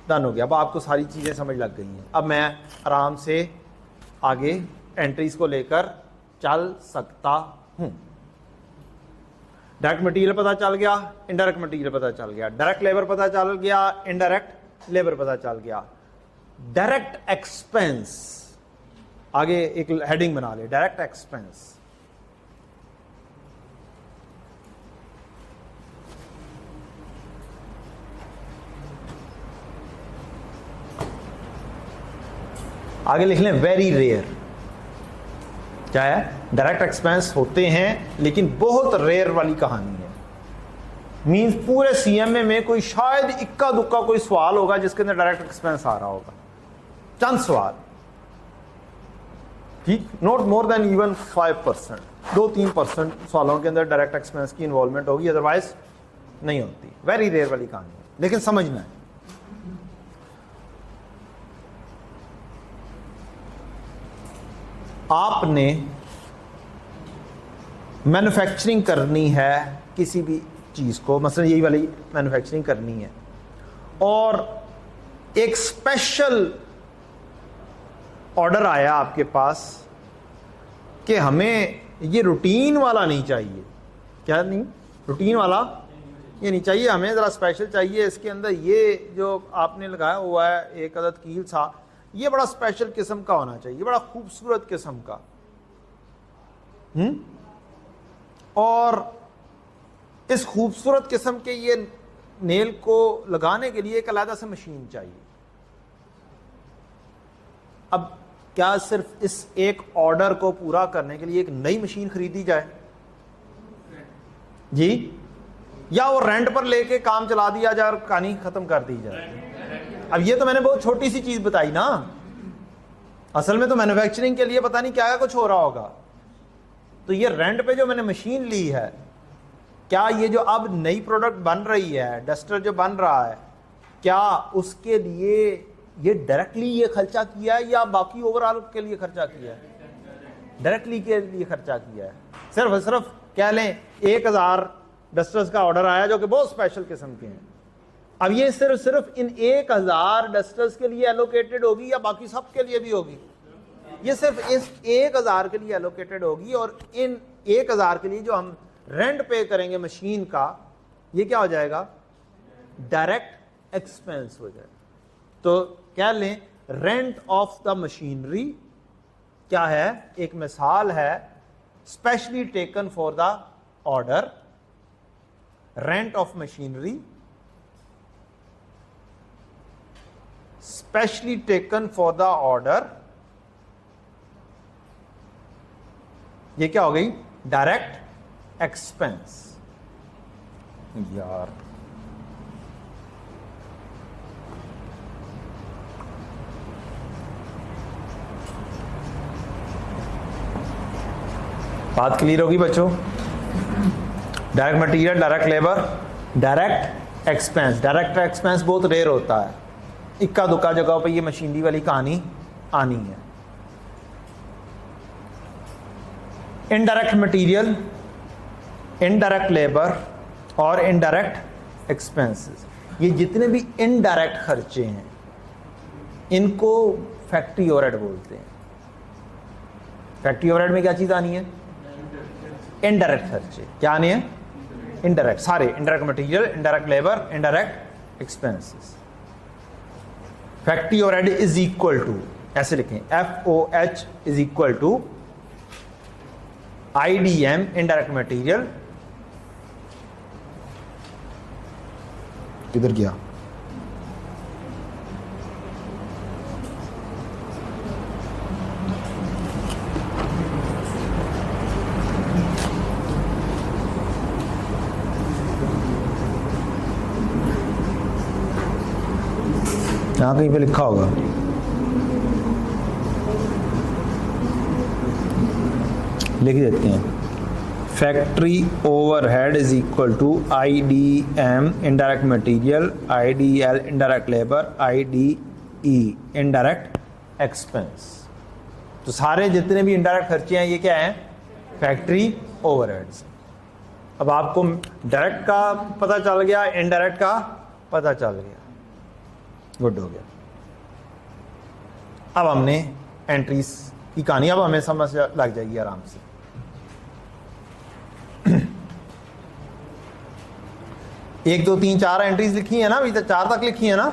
डन हो गया। अब आपको सारी चीजें समझ लग गई हैं। अब मैं आराम से आगे एंट्रीज को लेकर चल सकता हूं। डायरेक्ट मटेरियल पता चल गया, इनडायरेक्ट मटेरियल पता चल गया, डायरेक्ट लेबर पता चल गया, इनडायरेक्ट लेबर पता चल गया। डायरेक्ट एक्सपेंस, आगे एक हेडिंग बना ले, डायरेक्ट एक्सपेंस। आगे लिख लें वेरी रेयर। क्या है? डायरेक्ट एक्सपेंस होते हैं लेकिन बहुत रेयर वाली कहानी है। मींस पूरे CMA में कोई शायद इक्का दुक्का कोई सवाल होगा जिसके अंदर डायरेक्ट एक्सपेंस आ रहा होगा, चंद सवाल, ठीक, नॉट मोर देन इवन 5%, 2-3% सवालों के अंदर डायरेक्ट एक्सपेंस की इन्वॉल्वमेंट होगी, अदरवाइज नहीं होती। वेरी रेयर वाली कहानी है, लेकिन समझना है। आपने मैन्युफैक्चरिंग करनी है किसी भी चीज को, मसलन यही वाली मैन्युफैक्चरिंग करनी है, और एक स्पेशल ऑर्डर आया आपके पास कि हमें ये रूटीन वाला नहीं चाहिए। क्या नहीं? रूटीन वाला ये नहीं चाहिए, हमें ज़रा स्पेशल चाहिए। इसके अंदर ये जो आपने लगाया हुआ है एक अदद कील सा, ये बड़ा स्पेशल किस्म का होना चाहिए, बड़ा खूबसूरत किस्म का। और इस खूबसूरत किस्म के ये नेल को लगाने के लिए एक अलग से मशीन चाहिए। अब क्या सिर्फ इस एक ऑर्डर को पूरा करने के लिए एक नई मशीन खरीदी जाए जी, या वो रेंट पर लेके काम चला दिया जाए और कहानी खत्म कर दी जाए? अब ये तो मैंने बहुत छोटी सी चीज बताई ना, असल में तो मैन्युफैक्चरिंग के लिए पता नहीं क्या कुछ हो रहा होगा। तो ये रेंट पे जो मैंने मशीन ली है, क्या ये जो अब नई प्रोडक्ट बन रही है, डस्टर जो बन रहा है, क्या उसके लिए ये डायरेक्टली ये खर्चा किया है या बाकी ओवरऑल के लिए खर्चा किया है? डायरेक्टली के लिए खर्चा किया है। सिर्फ कह लें 1000 डस्टर्स का ऑर्डर आया जो कि बहुत स्पेशल किस्म के हैं। अब ये सिर्फ इन 1000 डस्टर्स के लिए एलोकेटेड होगी या बाकी सब के लिए भी होगी? ये सिर्फ इस 1000 के लिए एलोकेटेड होगी, और इन 1000 के लिए जो हम रेंट पे करेंगे मशीन का, ये क्या हो जाएगा? डायरेक्ट एक्सपेंस हो जाएगा। तो कह लें रेंट ऑफ द मशीनरी क्या है? एक मिसाल है, specially taken for the order, rent of machinery specially taken for the order, ये क्या हो गई? Direct expense. यार बात क्लियर होगी बच्चों? Direct material, direct labour, direct expense. Direct expense बहुत रेयर होता है, इक्का दुक्का जगह पे ये मशीनरी वाली कहानी आनी है। इनडायरेक्ट मटेरियल, इनडायरेक्ट लेबर और इनडायरेक्ट एक्सपेंसेस, ये जितने भी इनडायरेक्ट खर्चे हैं इनको फैक्ट्री ओवरहेड बोलते हैं। फैक्ट्री ओवरहेड में क्या चीज आनी है? इनडायरेक्ट खर्चे। क्या आनी है? इनडायरेक्ट, सारे indirect material, indirect labour, indirect expenses. Factory overhead is equal to, ऐसे लिखें, FOH is equal to IDM, indirect material, किधर गया? यहाँ कहीं पे लिखा होगा, लिख देते हैं, factory overhead is equal to IDM indirect material, IDL indirect labour, IDE indirect expense. तो सारे जितने भी इनडायरेक्ट खर्चे हैं ये क्या हैं? Factory overheads. अब आपको डायरेक्ट का पता चल गया, इनडायरेक्ट का पता चल गया, गुड हो गया। अब हमने एंट्रीज की कहानी अब हमें समझ लग जाएगी आराम से। एक दो तीन चार एंट्रीज लिखी है ना, अभी तक 4 तक लिखी है ना।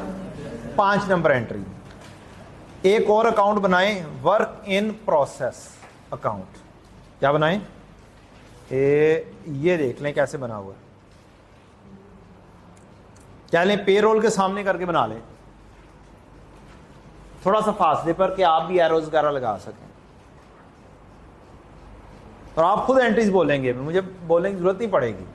5 नंबर एंट्री, एक और अकाउंट बनाएं, वर्क इन प्रोसेस अकाउंट। क्या बनाएं? ये देख लें कैसे बना हुआ है। क्या लें? पेरोल के सामने करके बना लें, थोड़ा सा फासले पर कि आप भी एरोज वगैरह लगा सकें। और आप खुद एंट्रीज बोलेंगे, मुझे बोलने की जरूरत नहीं पड़ेगी।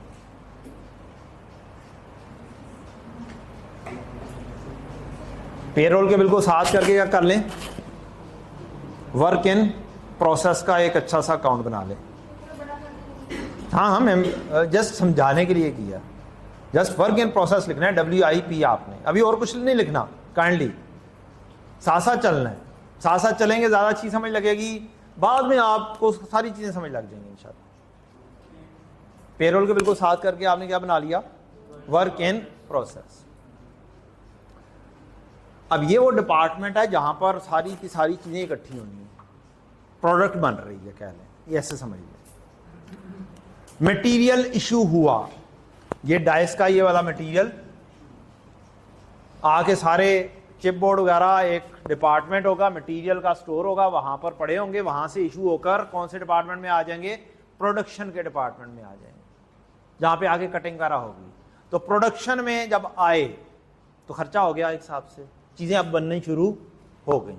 पेरोल के बिल्कुल साथ करके क्या कर लें? वर्क इन प्रोसेस का एक अच्छा सा अकाउंट बना लें। हाँ मैम, जस्ट समझाने के लिए किया। जस्ट वर्क इन प्रोसेस लिखना है, WIP आपने, अभी और कुछ नहीं लिखना। काइंडली साथ साथ चलना है, साथ साथ चलेंगे ज़्यादा अच्छी समझ लगेगी, बाद में आपको सारी चीज़ें समझ लग जाएंगी इंशाल्लाह। पेरोल के बिल्कुल साथ करके आपने क्या बना लिया? Work in process. अब ये वो डिपार्टमेंट है जहाँ पर सारी की सारी चीज़ें इकट्ठी होनी है, प्रोडक्ट बन रही है, कह लें, ये ऐसे समझिए। मटेरियल इशू हुआ, ये डाइस का ये वाला मटेरियल आके सारे चिप बोर्ड वगैरह, एक डिपार्टमेंट होगा, मटेरियल का स्टोर होगा, वहां पर पड़े होंगे, वहां से इशू होकर कौन से डिपार्टमेंट में आ जाएंगे? प्रोडक्शन के डिपार्टमेंट में आ जाएंगे, जहां पे आगे कटिंग वगैरह होगी। तो प्रोडक्शन में जब आए तो खर्चा हो गया एक हिसाब से, चीजें अब बननी शुरू हो गई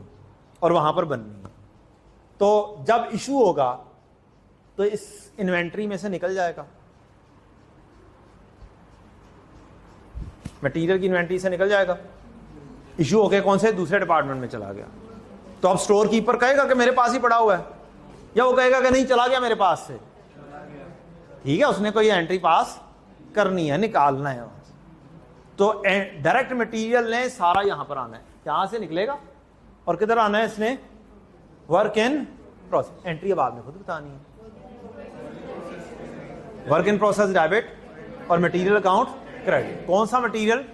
और वहां पर बननी है। तो जब इशू होगा तो इस इन्वेंट्री में से निकल जाएगा, मटेरियल की इन्वेंट्री से निकल जाएगा। इशू होके कौन से? दूसरे डिपार्टमेंट में चला गया। तो अब स्टोर कीपर कहेगा कि मेरे पास ही पड़ा हुआ है, या वो कहेगा कि नहीं चला गया मेरे पास से? ठीक है, उसने कोई एंट्री पास करनी है, निकालना है वहां से। तो डायरेक्ट मटेरियल ने सारा यहां पर आना है, यहां से निकलेगा और किधर आना है इसने? Work in process. एंट्री अब आपने खुद बतानी है। वर्क इन प्रोसेस डेबिट और मटेरियल अकाउंट क्रेडिट। कौन सा मटेरियल?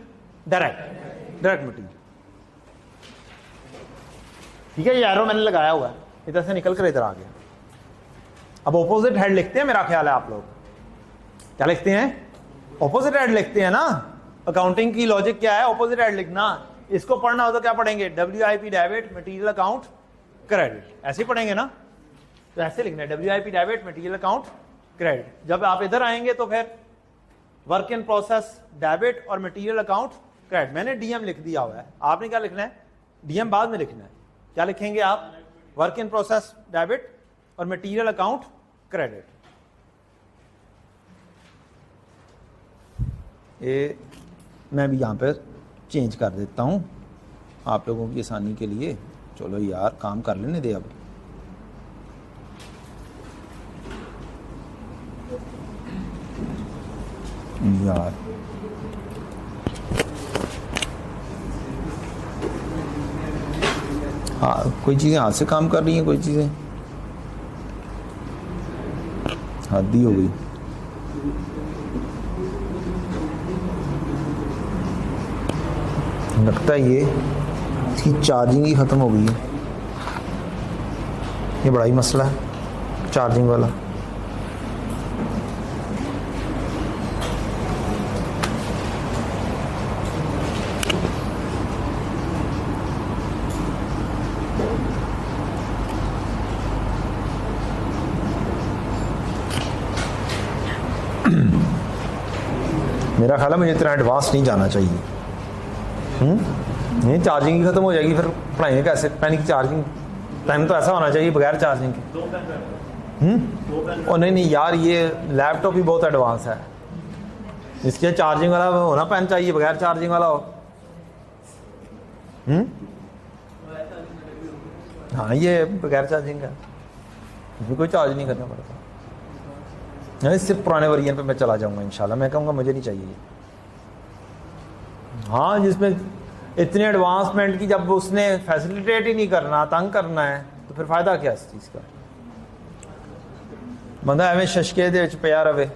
Direct material. ठीक है, ये एरो मैंने लगाया हुआ है, इधर से निकल कर इधर आ गया। अब ऑपोजिट हेड लिखते हैं, मेरा ख्याल है आप लोग क्या लिखते हैं? ऑपोजिट हेड लिखते हैं ना। अकाउंटिंग की लॉजिक क्या है? ऑपोजिट हेड लिखना। इसको पढ़ना हो तो क्या पढ़ेंगे? WIP debit, material account credit, ऐसे ही पढ़ेंगे ना। तो ऐसे लिखना है, WIP debit, material account credit. जब आप इधर आएंगे तो फिर वर्क इन प्रोसेस डेबिट और मटेरियल अकाउंट क्रेडिट। मैंने DM लिख दिया हुआ है, आपने क्या लिखना है? DM बाद में लिखना है। क्या लिखेंगे आप? वर्क इन प्रोसेस डेबिट और मटेरियल अकाउंट क्रेडिट। ये मैं भी यहाँ पर चेंज कर देता हूँ आप लोगों की आसानी के लिए। चलो यार, काम कर लेने दे अब। यार हाँ, कोई चीज़ें हाथ से काम कर रही हैं, कोई चीज़ें हद ही हो गई। लगता है ये इसकी चार्जिंग ही ख़त्म हो गई है। ये बड़ा ही मसला है चार्जिंग वाला। मेरा ख्याल है मुझे इतना एडवांस नहीं जाना चाहिए। नहीं, चार्जिंग ही ख़त्म हो जाएगी, फिर पढ़ाएंगे कैसे? पेन की चार्जिंग टाइम तो ऐसा होना चाहिए बगैर चार्जिंग के। और नहीं यार, ये लैपटॉप भी बहुत एडवांस है, इसके चार्जिंग वाला होना पेन चाहिए, बगैर चार्जिंग वाला हो। हाँ, ये बगैर चार्जिंग का, इसमें कोई चार्ज नहीं करना पड़ता। इससे पुराने वर्जन पे मैं चला जाऊंगा इंशाल्लाह। मैं कहूँगा मुझे नहीं चाहिए। हाँ, जिसमें इतने एडवांसमेंट की जब उसने फैसिलिटेट ही नहीं करना, तंग करना है, तो फिर फ़ायदा क्या इस चीज़ का? बंदा एवं शशके दे विच पिया रहे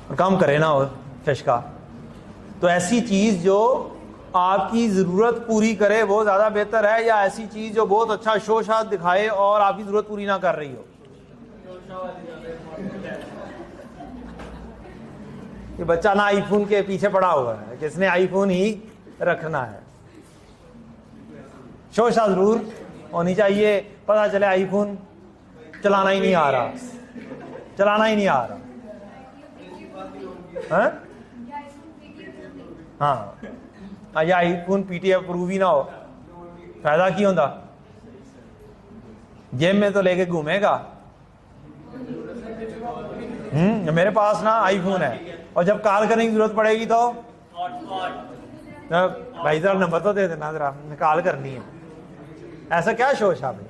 और काम करे ना हो शशका। तो ऐसी चीज़ जो आपकी ज़रूरत पूरी करे वो ज़्यादा बेहतर है, या ऐसी चीज़ जो बहुत अच्छा शोशात दिखाए और आपकी ज़रूरत पूरी ना कर रही हो? ये बच्चा ना आईफोन के पीछे पड़ा हुआ है, किसने आईफोन ही रखना है। शोशा जरूर होनी चाहिए, पता चले आईफोन चलाना ही नहीं आ रहा, चलाना ही नहीं आ रहा। हाँ, या आईफोन पीटीएफ अप्रूव ही ना हो, फायदा की होता? जेब में तो लेके घूमेगा। मेरे पास ना आईफोन है, और जब कॉल करने की जरूरत पड़ेगी तो भाई जरा नंबर तो दे देना, जरा कॉल करनी है। ऐसा क्या शोश है भाई?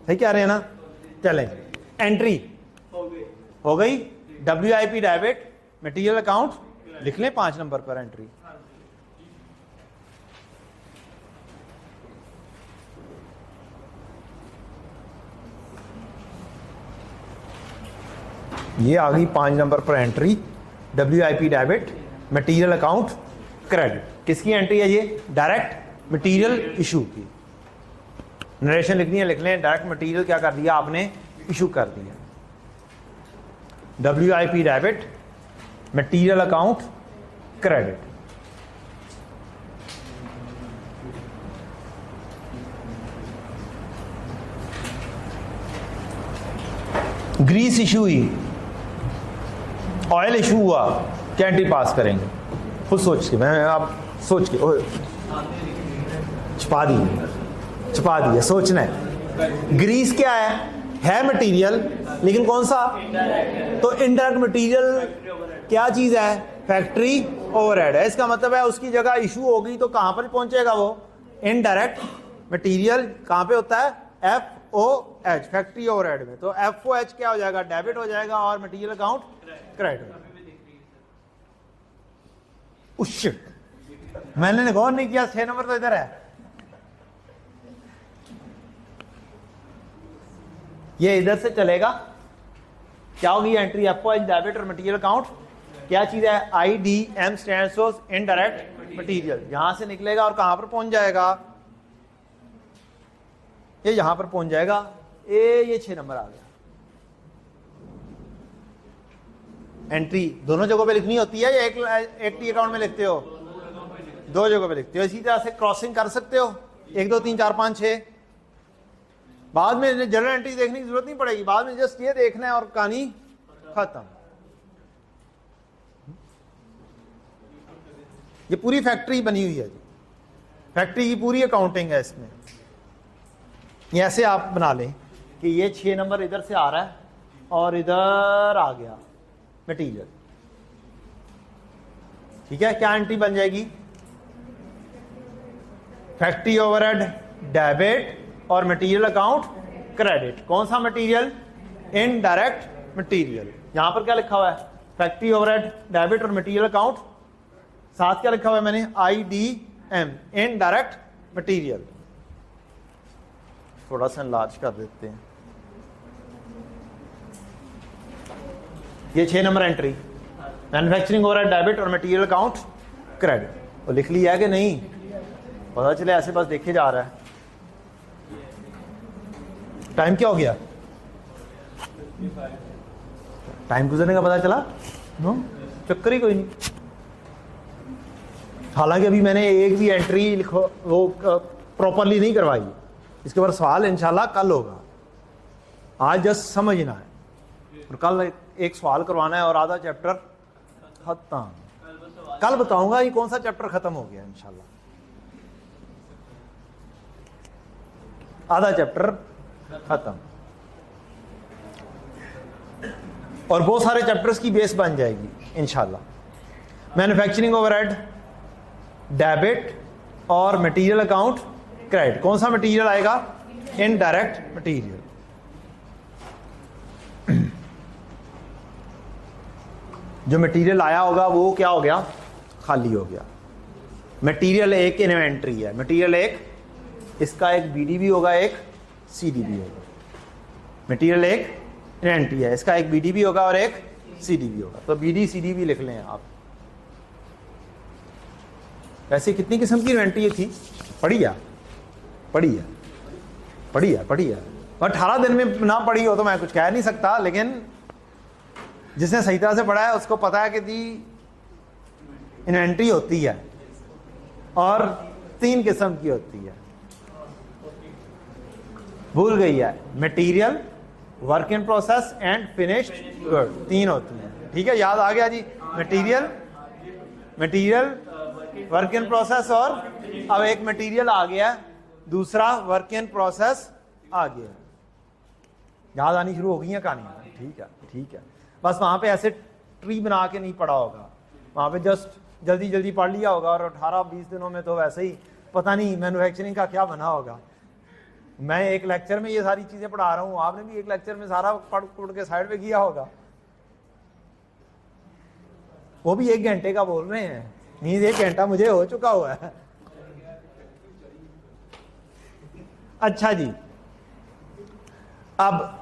सही कह रहे हैं ना? चलें, एंट्री हो गई। WIP डेबिट मटेरियल अकाउंट लिख लें 5 नंबर पर एंट्री। ये आ गई 5 नंबर पर entry, WIP debit material account credit. किसकी एंट्री है ये? डायरेक्ट मटेरियल इशू की। नरेशन लिखनी है, लिख लें। डायरेक्ट मटेरियल क्या कर दिया आपने? इशू कर दिया। WIP debit material account credit. Grease issue हुई, ऑयल इशू हुआ, क्या एंट्री पास करेंगे? खुद सोच के, मैं आप सोच के छुपा दिए, सोचना है। ग्रीस क्या है मटेरियल, लेकिन कौन सा? तो इनडायरेक्ट मटेरियल क्या चीज है? फैक्ट्री ओवरहेड है। इसका मतलब है उसकी जगह इशू होगी तो कहां पर पहुंचेगा वो? इनडायरेक्ट मटेरियल कहां पे होता है? FOH, फैक्ट्री ओवरहेड में। तो FOH क्या हो जाएगा? डेबिट हो जाएगा, और मटेरियल अकाउंट क्रेडिट। मैंने गौर नहीं किया, 6 नंबर तो इधर है। ये इधर से चलेगा, क्या होगी एंट्री? FOH डेबिट और मटेरियल अकाउंट क्या चीज है? IDM stands for indirect material. यहां से निकलेगा और कहां पर पहुंच जाएगा? ये यहां पर पहुंच जाएगा। ये 6 नंबर आ गया। एंट्री दोनों जगहों पे लिखनी होती है या एक टी अकाउंट में लिखते हो? 2 जगहों पे लिखते हो। इसी तरह से क्रॉसिंग कर सकते हो, 1 2 3 4 5 6। बाद में जनरल एंट्री देखने की जरूरत नहीं पड़ेगी, बाद में जस्ट ये देखना है और कहानी खत्म। ये पूरी फैक्ट्री बनी हुई है जी, फैक्ट्री की पूरी अकाउंटिंग है इसमें। ये ऐसे आप बना लें कि ये 6 नंबर इधर से आ रहा है और इधर आ गया मटीरियल। ठीक है, क्या एंट्री बन जाएगी? फैक्ट्री ओवरहेड डेबिट और मटेरियल अकाउंट क्रेडिट। कौन सा मटेरियल? Indirect material. यहां पर क्या लिखा हुआ है? फैक्ट्री ओवरहेड डेबिट और मटेरियल अकाउंट। साथ क्या लिखा हुआ है मैंने? IDM, indirect material. थोड़ा सा लार्ज कर देते हैं। ये 6 number entry, manufacturing overhead debit और मटेरियल अकाउंट क्रेडिट। वो लिख लिया है कि नहीं? पता चले ऐसे बस देखे जा रहा है। टाइम क्या हो गया? टाइम गुजरने का पता चला? नो, चक्कर ही कोई नहीं। हालांकि अभी मैंने एक भी एंट्री लिखो वो प्रॉपरली नहीं करवाई। इसके ऊपर सवाल इंशाल्लाह कल होगा, आज जस्ट समझना है। और कल एक सवाल करवाना है और आधा चैप्टर खत्म। कल बताऊंगा ये कौन सा चैप्टर खत्म हो गया इंशाल्लाह। आधा चैप्टर खत्म और बहुत सारे चैप्टर्स की बेस बन जाएगी इंशाल्लाह। मैन्युफैक्चरिंग ओवरहेड, डेबिट और मटेरियल अकाउंट क्रेडिट। कौन सा मटेरियल आएगा? Indirect material. जो मटेरियल आया होगा वो क्या हो गया? खाली हो गया। मटेरियल एक इन्वेंट्री है, मटेरियल एक, इसका एक बीडी भी होगा, एक सीडी भी होगा। मटेरियल एक इन्वेंट्री है, इसका एक बीडी भी होगा और एक सीडी भी होगा। तो बीडी सीडी भी लिख लें आप। वैसे कितनी किस्म की इन्वेंट्री थी? पढ़ी है पढ़ी है पढ़ी है पढ़ी है। 18 दिन में ना पढ़ी हो तो मैं कुछ कह नहीं सकता, लेकिन जिसने सही तरह से पढ़ा है उसको पता है कि दी इन्वेंट्री होती है और 3 किस्म की होती है। भूल गई है? Material, work in process and finished good, 3 होती हैं। ठीक है, याद आ गया जी? मटेरियल, वर्क इन प्रोसेस और अब एक मटेरियल आ गया, दूसरा वर्क इन प्रोसेस आ गया। याद आनी शुरू हो गई है कहानियां? ठीक है ठीक है। बस वहां पे ऐसे ट्री बना के नहीं पढ़ा होगा, वहां पे जस्ट जल्दी जल्दी पढ़ लिया होगा और 18-20 दिनों में तो वैसे ही पता नहीं मैन्युफैक्चरिंग का क्या बना होगा। मैं एक लेक्चर में ये सारी चीजें पढ़ा रहा हूँ, आपने भी एक लेक्चर में सारा पढ़ के साइड पे किया होगा। वो भी 1 घंटे का बोल रहे हैं, नींद 1 घंटा मुझे हो चुका हुआ है। अच्छा जी, अब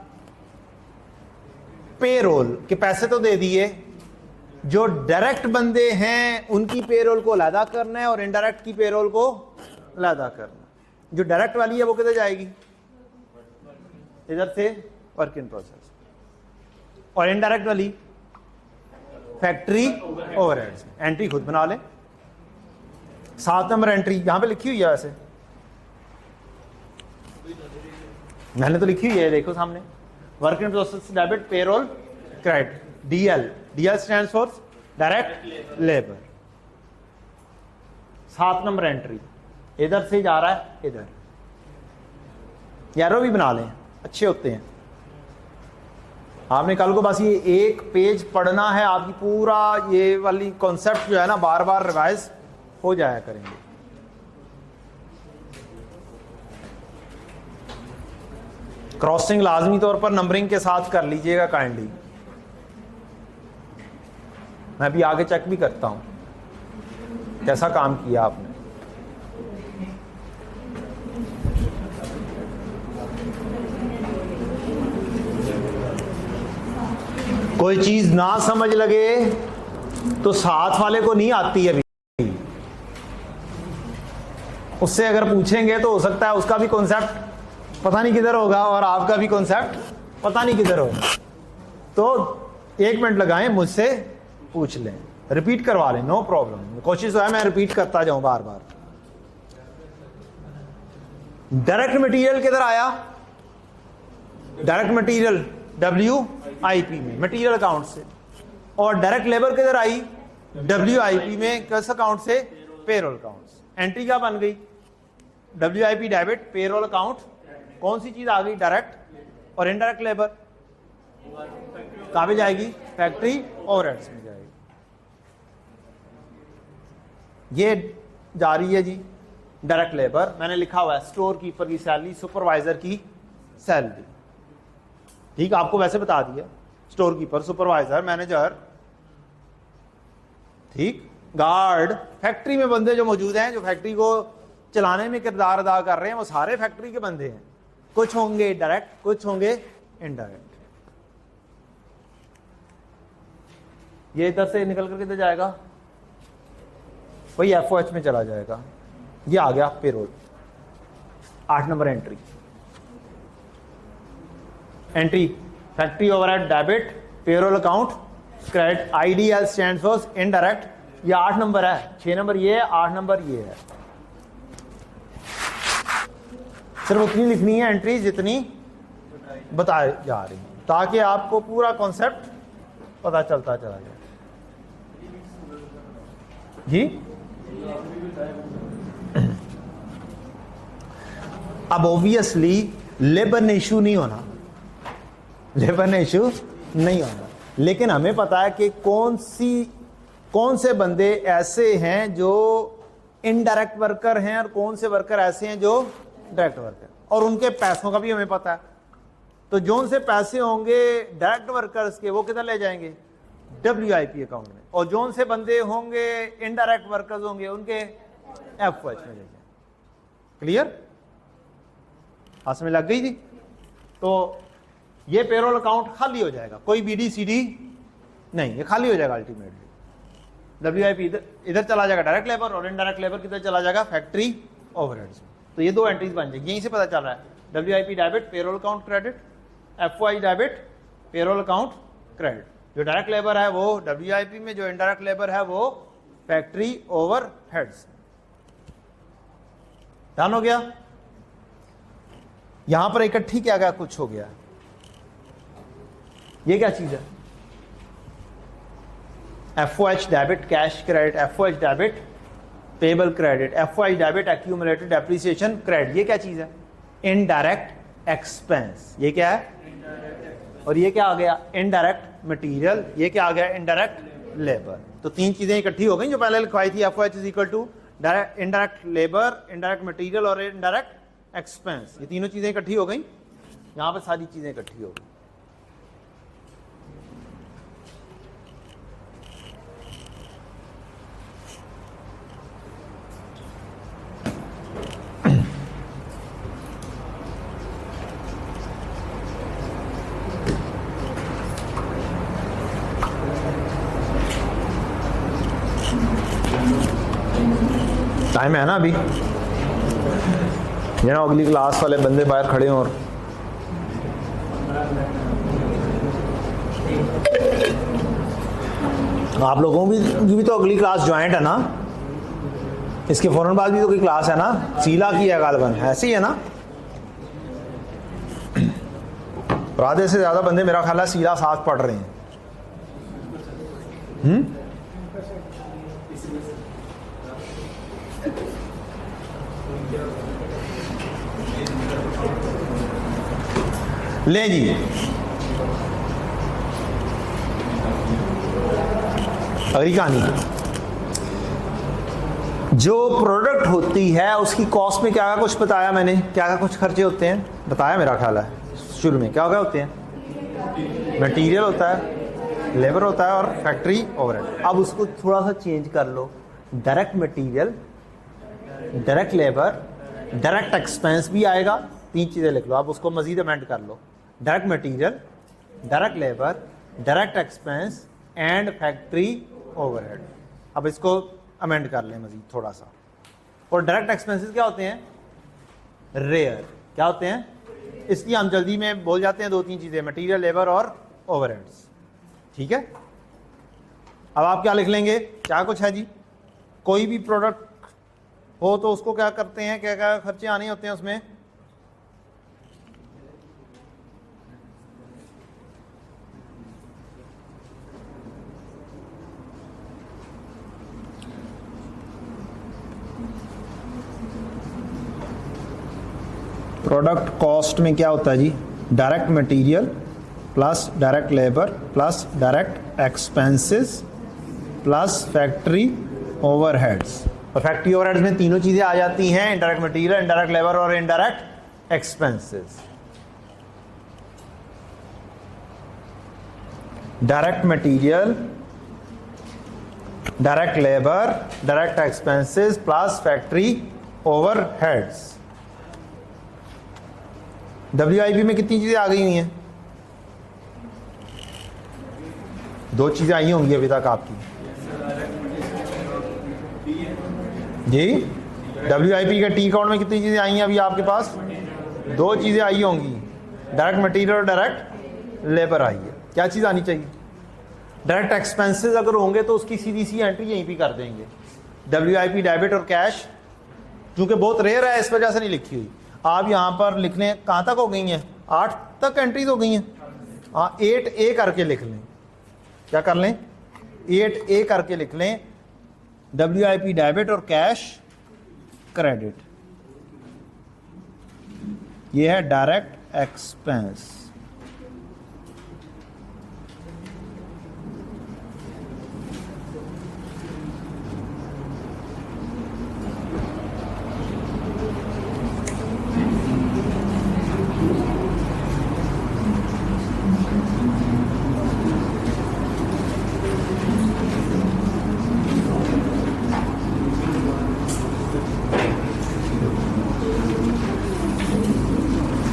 पेरोल के पैसे तो दे दिए, जो डायरेक्ट बंदे हैं उनकी पेरोल को अलहदा करना है और इनडायरेक्ट की पेरोल को अलहदा करना। जो डायरेक्ट वाली है वो किधर जाएगी? इधर से वर्क इन प्रोसेस, और इनडायरेक्ट वाली फैक्ट्री ओवरहेड्स। एंट्री खुद बना लें। 7 नंबर एंट्री यहां पे लिखी हुई है, वैसे मैंने तो लिखी हुई है, देखो सामने। Work in process debit payroll credit, DL. DL stands for direct labour. 7 number entry इधर से जा रहा है इधर। एरो भी बना लें, अच्छे होते हैं। आपने कल को बस ये एक पेज पढ़ना है, आपकी पूरा ये वाली कॉन्सेप्ट जो है ना बार बार रिवाइज हो जाया करेंगे। क्रॉसिंग लाजमी तौर पर नंबरिंग के साथ कर लीजिएगा काइंडली। मैं भी आगे चेक भी करता हूं कैसा काम किया आपने। कोई चीज ना समझ लगे तो साथ वाले को नहीं आती है, उससे अगर पूछेंगे तो हो सकता है उसका भी कॉन्सेप्ट पता नहीं किधर होगा और आपका भी कॉन्सेप्ट पता नहीं किधर होगा। तो 1 मिनट लगाएं, मुझसे पूछ लें, रिपीट करवा लें, नो प्रॉब्लम। कोशिश तो है मैं रिपीट करता जाऊं बार बार। डायरेक्ट मटेरियल किधर आया? डायरेक्ट मटेरियल WIP में, मटेरियल अकाउंट से। और डायरेक्ट लेबर किधर आई? WIP में, किस अकाउंट से? पेरोल अकाउंट से। एंट्री क्या बन गई? WIP debit, payroll account. कौन सी चीज आ गई? डायरेक्ट। और इनडायरेक्ट लेबर कहां पे जाएगी? फैक्ट्री ओवरहेड्स में जाएगी। ये जा रही है जी डायरेक्ट लेबर। मैंने लिखा हुआ है स्टोर कीपर की सैलरी, सुपरवाइजर की सैलरी। ठीक, आपको वैसे बता दिया, स्टोर कीपर, सुपरवाइजर, मैनेजर, ठीक, गार्ड। फैक्ट्री में बंदे जो मौजूद हैं, जो फैक्ट्री को चलाने में किरदार अदा कर रहे हैं, वो सारे फैक्ट्री के बंदे हैं। कुछ होंगे डायरेक्ट, कुछ होंगे इनडायरेक्ट। ये इधर से निकल कर किधर जाएगा? वही FOH में चला जाएगा। ये आ गया payroll, 8 number entry. Entry factory overhead debit, payroll account credit. IDL stands for indirect. ये 8 नंबर है, 6 नंबर ये है, 8 नंबर ये है। सिर्फ उतनी लिखनी है एंट्री जितनी बताई जा रही है, ताकि आपको पूरा कॉन्सेप्ट पता चलता चला जाए जी। अब ऑब्वियसली लेबर ने इशू नहीं होना, लेबर ने इशू नहीं होना, लेकिन हमें पता है कि कौन से बंदे ऐसे हैं जो इनडायरेक्ट वर्कर हैं और कौन से वर्कर ऐसे हैं जो डायरेक्ट वर्कर, और उनके पैसों का भी हमें पता है। तो जो से पैसे होंगे डायरेक्ट वर्कर्स के वो किधर ले जाएंगे, WIP अकाउंट में, और जो से बंदे होंगे इनडायरेक्ट वर्कर्स होंगे उनके FOH में ले जाएंगे। क्लियर, हाथ में लग गई थी। तो ये पेरोल अकाउंट खाली हो जाएगा, कोई BD-CD नहीं, ये खाली हो जाएगा अल्टीमेटली। WIP इधर चला जाएगा डायरेक्ट लेबर, और इनडायरेक्ट लेबर किधर चला जाएगा, फैक्ट्री ओवरहेड्स में। तो ये 2 एंट्रीज बन जाएगी, यहीं से पता चल रहा है। WIP debit payroll account credit, FOH debit payroll account credit. जो डायरेक्ट लेबर है वो WIP में, जो इनडायरेक्ट लेबर है वो फैक्ट्री ओवरहेड्स। डन हो गया। यहां पर इकट्ठी क्या गया, कुछ हो गया। ये क्या चीज है, FOH debit cash credit, FOH debit payable credit, FOH debit accumulated depreciation credit. ये क्या चीज है, इनडायरेक्ट एक्सपेंस। ये क्या है, और ये क्या आ गया, इनडायरेक्ट मटेरियल। ये क्या आ गया, इनडायरेक्ट लेबर। तो 3 चीजें इकट्ठी हो गई जो पहले लिखवाई थी, FOH is equal to indirect labour, indirect material और इनडायरेक्ट एक्सपेंस। ये तीनों चीजें इकट्ठी हो गई, यहां पर सारी चीजें इकट्ठी हो गई। टाइम है ना अभी, ये ना अगली क्लास वाले बंदे बाहर खड़े हों। और आप लोगों की भी तो अगली क्लास ज्वाइंट है ना, इसके फौरन बाद भी तो कोई क्लास है ना, सीला की है गालबन, ऐसे ही है ना। और आधे से ज्यादा बंदे मेरा ख्याल है सीला साथ पढ़ रहे हैं। ले जी, अगली कहानी, जो प्रोडक्ट होती है उसकी कॉस्ट में क्या क्या कुछ बताया मैंने, क्या क्या कुछ खर्चे होते हैं बताया मेरा ख्याल है शुरू में। क्या क्या होते हैं, मटेरियल होता है, लेबर होता है और फैक्ट्री ओवरहेड। अब उसको थोड़ा सा चेंज कर लो, direct material, direct labour, direct expense भी आएगा। 3 चीज़ें लिख लो, आप उसको मजीद अमेंड कर लो, direct material, direct labour, direct expense and factory overhead. अब इसको अमेंड कर लें मजीद थोड़ा सा। और डायरेक्ट एक्सपेंसेस क्या होते हैं, रेयर। क्या होते हैं, इसलिए हम जल्दी में बोल जाते हैं 2-3 चीज़ें, मटेरियल, लेबर और ओवरहेड्स। ठीक है, अब आप क्या लिख लेंगे, क्या कुछ है जी, कोई भी प्रोडक्ट हो तो उसको क्या करते हैं, क्या क्या खर्चे आने होते हैं उसमें। प्रोडक्ट कॉस्ट में क्या होता है जी, direct material plus direct labour plus direct expenses plus factory overheads. और फैक्ट्री ओवरहेड्स में तीनों चीज़ें आ जाती हैं, इनडायरेक्ट मटेरियल, इनडायरेक्ट लेबर और indirect expenses. Direct material, direct labour, direct expenses plus factory overheads. WIP में कितनी चीज़ें आ गई हुई हैं, 2 चीज़ें आई होंगी अभी तक आपकी जी। WIP के टी अकाउंट में कितनी चीज़ें आई हैं अभी आपके पास, 2 चीज़ें आई होंगी, डायरेक्ट मटेरियल और डायरेक्ट लेबर आई है। क्या चीज़ आनी चाहिए, डायरेक्ट एक्सपेंसेस अगर होंगे तो उसकी सीधी सी एंट्री यहीं पे कर देंगे। WIP डेबिट और कैश क्योंकि बहुत रेयर है इस वजह से नहीं लिखी हुई। आप यहाँ पर लिखने कहाँ तक हो गई हैं, 8 तक एंट्रीज हो गई हैं। हाँ 8A करके लिख लें, क्या कर लें, 8A करके लिख लें, WIP डेबिट और कैश क्रेडिट। ये है डायरेक्ट एक्सपेंस।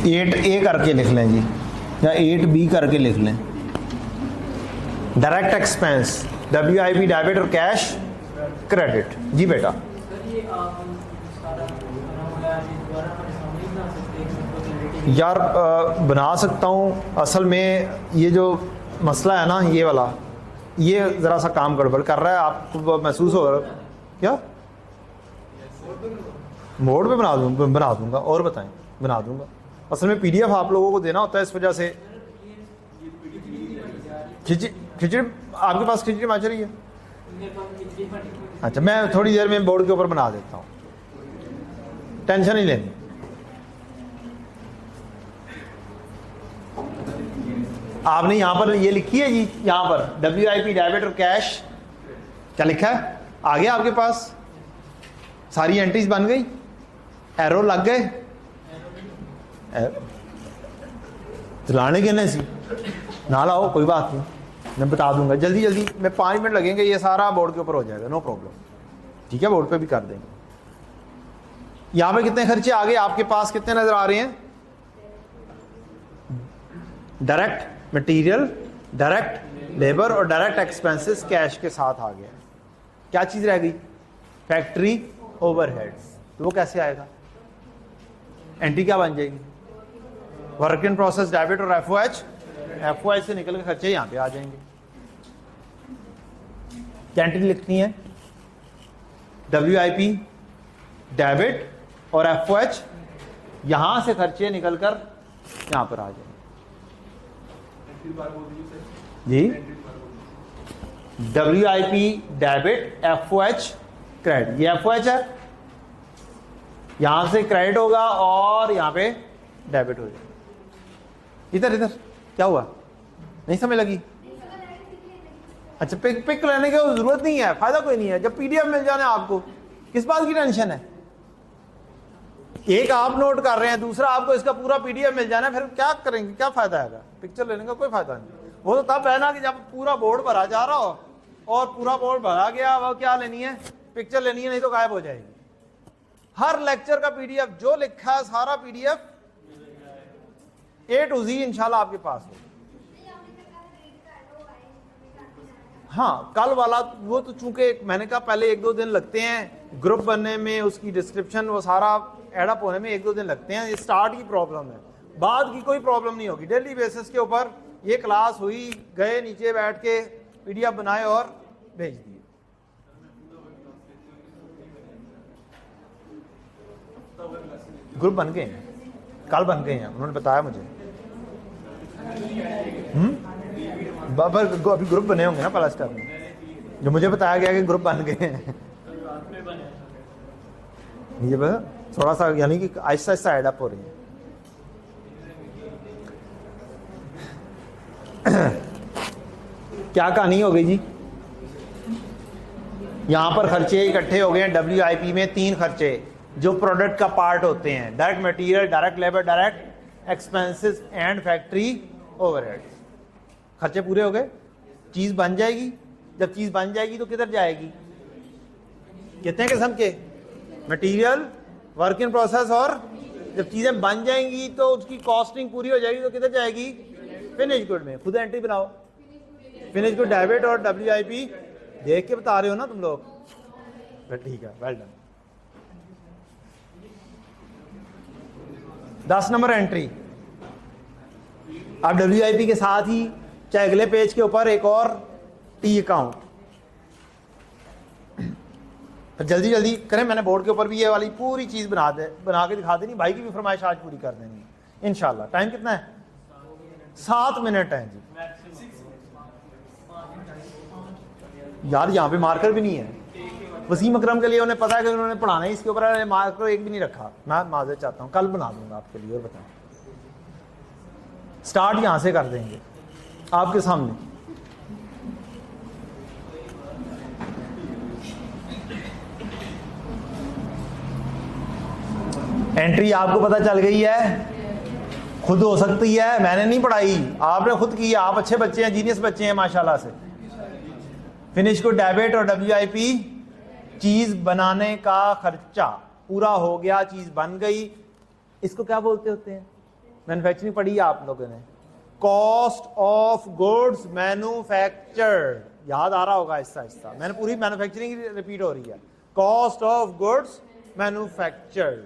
एट ए करके लिख लें जी, या 8B करके लिख लें। डायरेक्ट एक्सपेंस, WIP डेबिट और कैश क्रेडिट। जी बेटा, यार बना सकता हूँ। असल में ये जो मसला है ना, ये वाला, ये ज़रा सा काम गड़बड़ कर रहा है, आपको महसूस हो रहा है क्या? मोड पे बना दूंगा और बताएं, बना दूंगा। असल में PDF आप लोगों को देना होता है, इस वजह से खिचड़ी आपके पास खिचड़ी मच रही है। अच्छा, मैं थोड़ी देर में बोर्ड के ऊपर बना देता हूँ, टेंशन नहीं लेनी। आपने यहाँ पर ये लिखी है जी, यहाँ पर WIP डेबिट और कैश क्या लिखा है? आ गया आपके पास, सारी एंट्रीज बन गई, एरो लग गए। चलाने के नहीं सी ना लाओ, कोई बात नहीं, मैं बता दूंगा जल्दी जल्दी में, 5 मिनट लगेंगे, ये सारा बोर्ड के ऊपर हो जाएगा, नो प्रॉब्लम। ठीक है, बोर्ड पे भी कर देंगे। यहाँ पे कितने खर्चे आ गए आपके पास, कितने नजर आ रहे हैं? डायरेक्ट मटेरियल, डायरेक्ट लेबर और डायरेक्ट एक्सपेंसेस कैश के साथ आ गया। क्या चीज रह गई? Factory overheads. तो वो कैसे आएगा? एंट्री क्या बन जाएगी? वर्क इन प्रोसेस डेबिट और FOH से निकल के खर्चे यहां पे आ जाएंगे। क्या एंट्री लिखनी है? WIP डेबिट और FOH, यहां से खर्चे निकलकर यहां पर आ जाएंगे। जी, WIP डेबिट, FOH क्रेडिट। ये FOH है, यहां से क्रेडिट होगा और यहां पे डेबिट हो जाएगा। इधर इधर क्या हुआ, नहीं समझ लगी? अच्छा, पिक लेने की जरूरत नहीं है, फायदा कोई नहीं है, जब PDF मिल जाना आपको, किस बात की टेंशन है? एक आप नोट कर रहे हैं, दूसरा आपको इसका पूरा PDF मिल जाना है, फिर क्या करेंगे, क्या फायदा है? पिक्चर लेने का कोई फायदा नहीं। वो तो तब है ना कि जब पूरा बोर्ड भरा जा रहा हो, और पूरा बोर्ड भरा गया, वो क्या लेनी है? पिक्चर लेनी है, नहीं तो गायब हो जाएगी। हर लेक्चर का PDF जो लिखा है, सारा PDF A to Z इंशाल्लाह आपके पास हो। हाँ, कल वाला वो तो चूंकि मैंने कहा पहले 1-2 दिन लगते हैं ग्रुप बनने में, उसकी डिस्क्रिप्शन वो सारा एडअप होने में 1-2 दिन लगते हैं। ये स्टार्ट की प्रॉब्लम है, बाद की कोई प्रॉब्लम नहीं होगी। डेली बेसिस के ऊपर ये क्लास हुई, गए नीचे बैठ के PDF बनाए और भेज दिए। ग्रुप बन गए हैं, कल बन गए हैं, उन्होंने बताया मुझे। अभी ग्रुप बने होंगे ना पहला स्टेप में, जो मुझे बताया गया कि ग्रुप बन गए हैं। ये बस थोड़ा सा, यानी कि आहिस्ता आहिस्ता एडअप हो रही है। क्या कहानी हो गई जी? यहां पर खर्चे इकट्ठे हो गए हैं। WIP में 3 खर्चे जो प्रोडक्ट का पार्ट होते हैं, direct material, direct labour, direct expenses and factory overheads. खर्चे पूरे हो गए, चीज बन जाएगी। जब चीज बन जाएगी तो किधर जाएगी? कितने किस्म के? मटेरियल, वर्क इन प्रोसेस, और जब चीजें बन जाएंगी तो उसकी कॉस्टिंग पूरी हो जाएगी तो किधर जाएगी? फिनिश गुड में। खुद एंट्री बनाओ, फिनिश गुड डेबिट और WIP देख के बता रहे हो ना तुम लोग? ठीक है, वेल डन। 10 number entry. अब WIP के साथ ही चाहे अगले पेज के ऊपर एक और T अकाउंट। जल्दी जल्दी करें, मैंने बोर्ड के ऊपर भी ये वाली पूरी चीज बना के दिखा देनी। भाई की भी फरमाइश आज पूरी कर देनी इंशाल्लाह। टाइम कितना है? 7 मिनट है जी। यार यहाँ पे मार्कर भी नहीं है। वसीम अकरम के लिए उन्हें पता है कि उन्होंने पढ़ाना है, इसके ऊपर मार्कर एक भी नहीं रखा। मैं माजर चाहता हूँ, कल बना दूंगा आपके लिए। और बताएं, स्टार्ट यहां से कर देंगे आपके सामने। एंट्री आपको पता चल गई है, खुद हो सकती है, मैंने नहीं पढ़ाई, आपने खुद की। आप अच्छे बच्चे हैं, जीनियस बच्चे हैं माशाल्लाह से। फिनिश को डेबिट और WIP, चीज बनाने का खर्चा पूरा हो गया, चीज बन गई। इसको क्या बोलते होते हैं? मैन्युफैक्चरिंग पढ़ी है आप लोगों ने, कॉस्ट ऑफ गुड्स मैन्युफैक्चर्ड। याद आ रहा होगा आहिस्ता आहिस्ता, मैंने पूरी मैन्युफैक्चरिंग रिपीट हो रही है। कॉस्ट ऑफ गुड्स मैन्युफैक्चर्ड,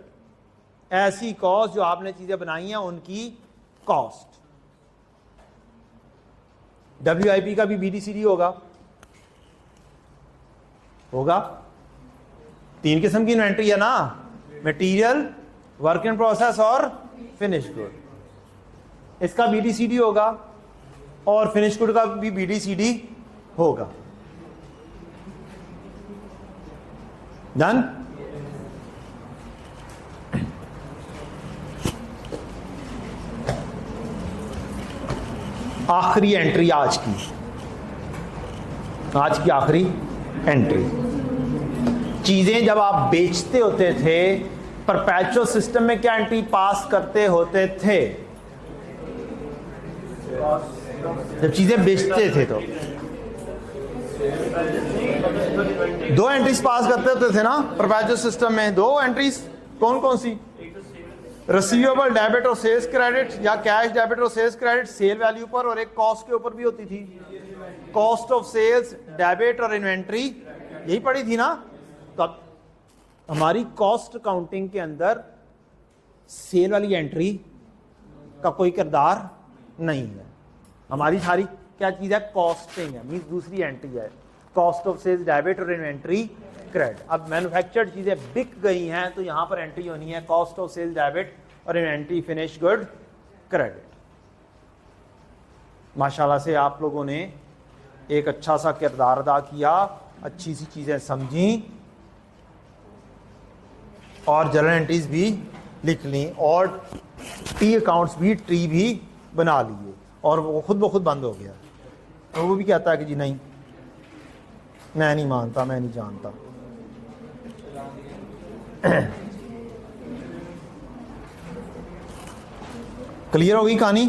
ऐसी कॉस्ट जो आपने चीजें बनाई हैं उनकी कॉस्ट। WIP का भी BDCD होगा। तीन किस्म की इन्वेंट्री है ना, मटेरियल, वर्क इन प्रोसेस और फिनिश गुड। इसका BDCD होगा और फिनिश गुड का भी BDCD होगा। डन। आखिरी एंट्री आज की आखिरी एंट्री। चीजें जब आप बेचते होते थे, परपेचुअल सिस्टम में क्या एंट्री पास करते होते थे? जब चीजें बेचते थे तो 2 एंट्रीज पास करते होते थे ना परपेचुअल सिस्टम में। 2 एंट्रीज कौन कौन सी? रिसीवेबल डेबिट और सेल्स क्रेडिट, या कैश डेबिट और सेल्स क्रेडिट सेल वैल्यू पर, और एक कॉस्ट के ऊपर भी होती थी, कॉस्ट ऑफ सेल्स डेबिट और इन्वेंट्री। यही पड़ी थी ना। तो अब हमारी कॉस्ट अकाउंटिंग के अंदर सेल वाली एंट्री का कोई किरदार नहीं है। हमारी सारी क्या चीज है? कॉस्टिंग है, मींस दूसरी एंट्री है, कॉस्ट ऑफ सेल्स डेबिट और इन्वेंट्री क्रेडिट। अब मैन्युफैक्चर्ड चीजें बिक गई हैं तो यहां पर एंट्री होनी है कॉस्ट ऑफ सेल्स डेबिट और इन्वेंट्री फिनिश गुड क्रेडिट। माशाल्लाह से आप लोगों ने एक अच्छा सा किरदार अदा किया, अच्छी सी चीजें समझी और जर्नल एंट्रीज भी लिख ली और टी अकाउंट्स भी, ट्री भी बना लिए, और वो खुद ब खुद बंद हो गया। तो वो भी कहता है कि जी नहीं, मैं नहीं मानता, मैं नहीं जानता। क्लियर हो गई कहानी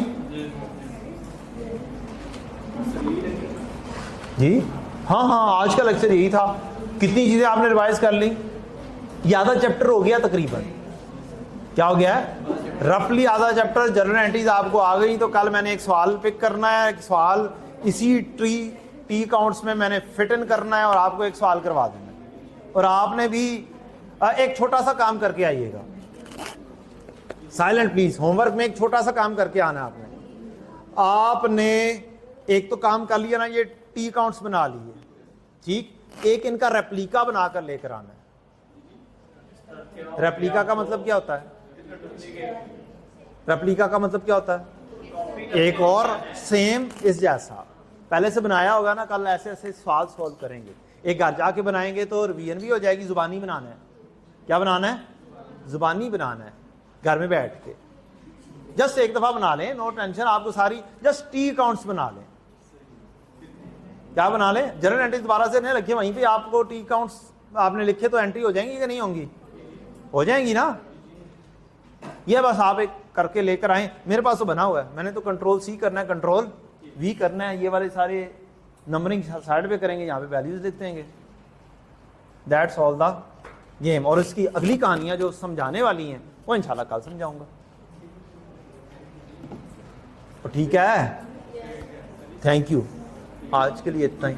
जी? हाँ हाँ, आज का लेक्चर यही था। कितनी चीजें आपने रिवाइज कर ली? ये आधा चैप्टर हो गया तकरीबन। क्या हो गया है? रफली आधा चैप्टर जर्नल एंट्रीज आपको आ गई। तो कल मैंने एक सवाल पिक करना है, एक सवाल इसी टी अकाउंट्स में मैंने फिट इन करना है और आपको एक सवाल करवा देना है। और आपने भी एक छोटा सा काम करके आइएगा। Silent please. होमवर्क में एक छोटा सा काम करके आना है आपने एक तो काम कर लिया ना, ये टी अकाउंट्स बना लिए, ठीक। एक इनका रेप्लिका बनाकर लेकर आना है। रेप्लिका का मतलब क्या होता है? रेप्लिका का मतलब क्या होता है? एक और सेम इस जैसा पहले से बनाया होगा ना। कल ऐसे ऐसे सवाल सॉल्व करेंगे। एक घर जाके बनाएंगे तो रिवीजन भी हो जाएगी। जुबानी बनाना है। क्या बनाना है? जुबानी बनाना है। घर में बैठ के जस्ट एक दफा बना लें, नो टेंशन। आपको सारी जस्ट टी अकाउंट्स बना लें। क्या बना लें? जर्नल एंट्री दोबारा से नहीं लिखे, वहीं पे आपको टी अकाउंट्स आपने लिखे तो एंट्री हो जाएंगी कि नहीं होंगी? हो जाएंगी ना। ये बस आप एक करके लेकर आए। मेरे पास तो बना हुआ है, मैंने तो कंट्रोल C करना है, कंट्रोल V करना है। ये वाले सारे नंबरिंग साइड पे करेंगे, यहाँ पे वैल्यूज लिख देंगे। That's all the game. और इसकी अगली कहानियां जो समझाने वाली हैं वो इंशाल्लाह कल समझाऊंगा। तो ठीक है, थैंक यू। आज के लिए इतना ही।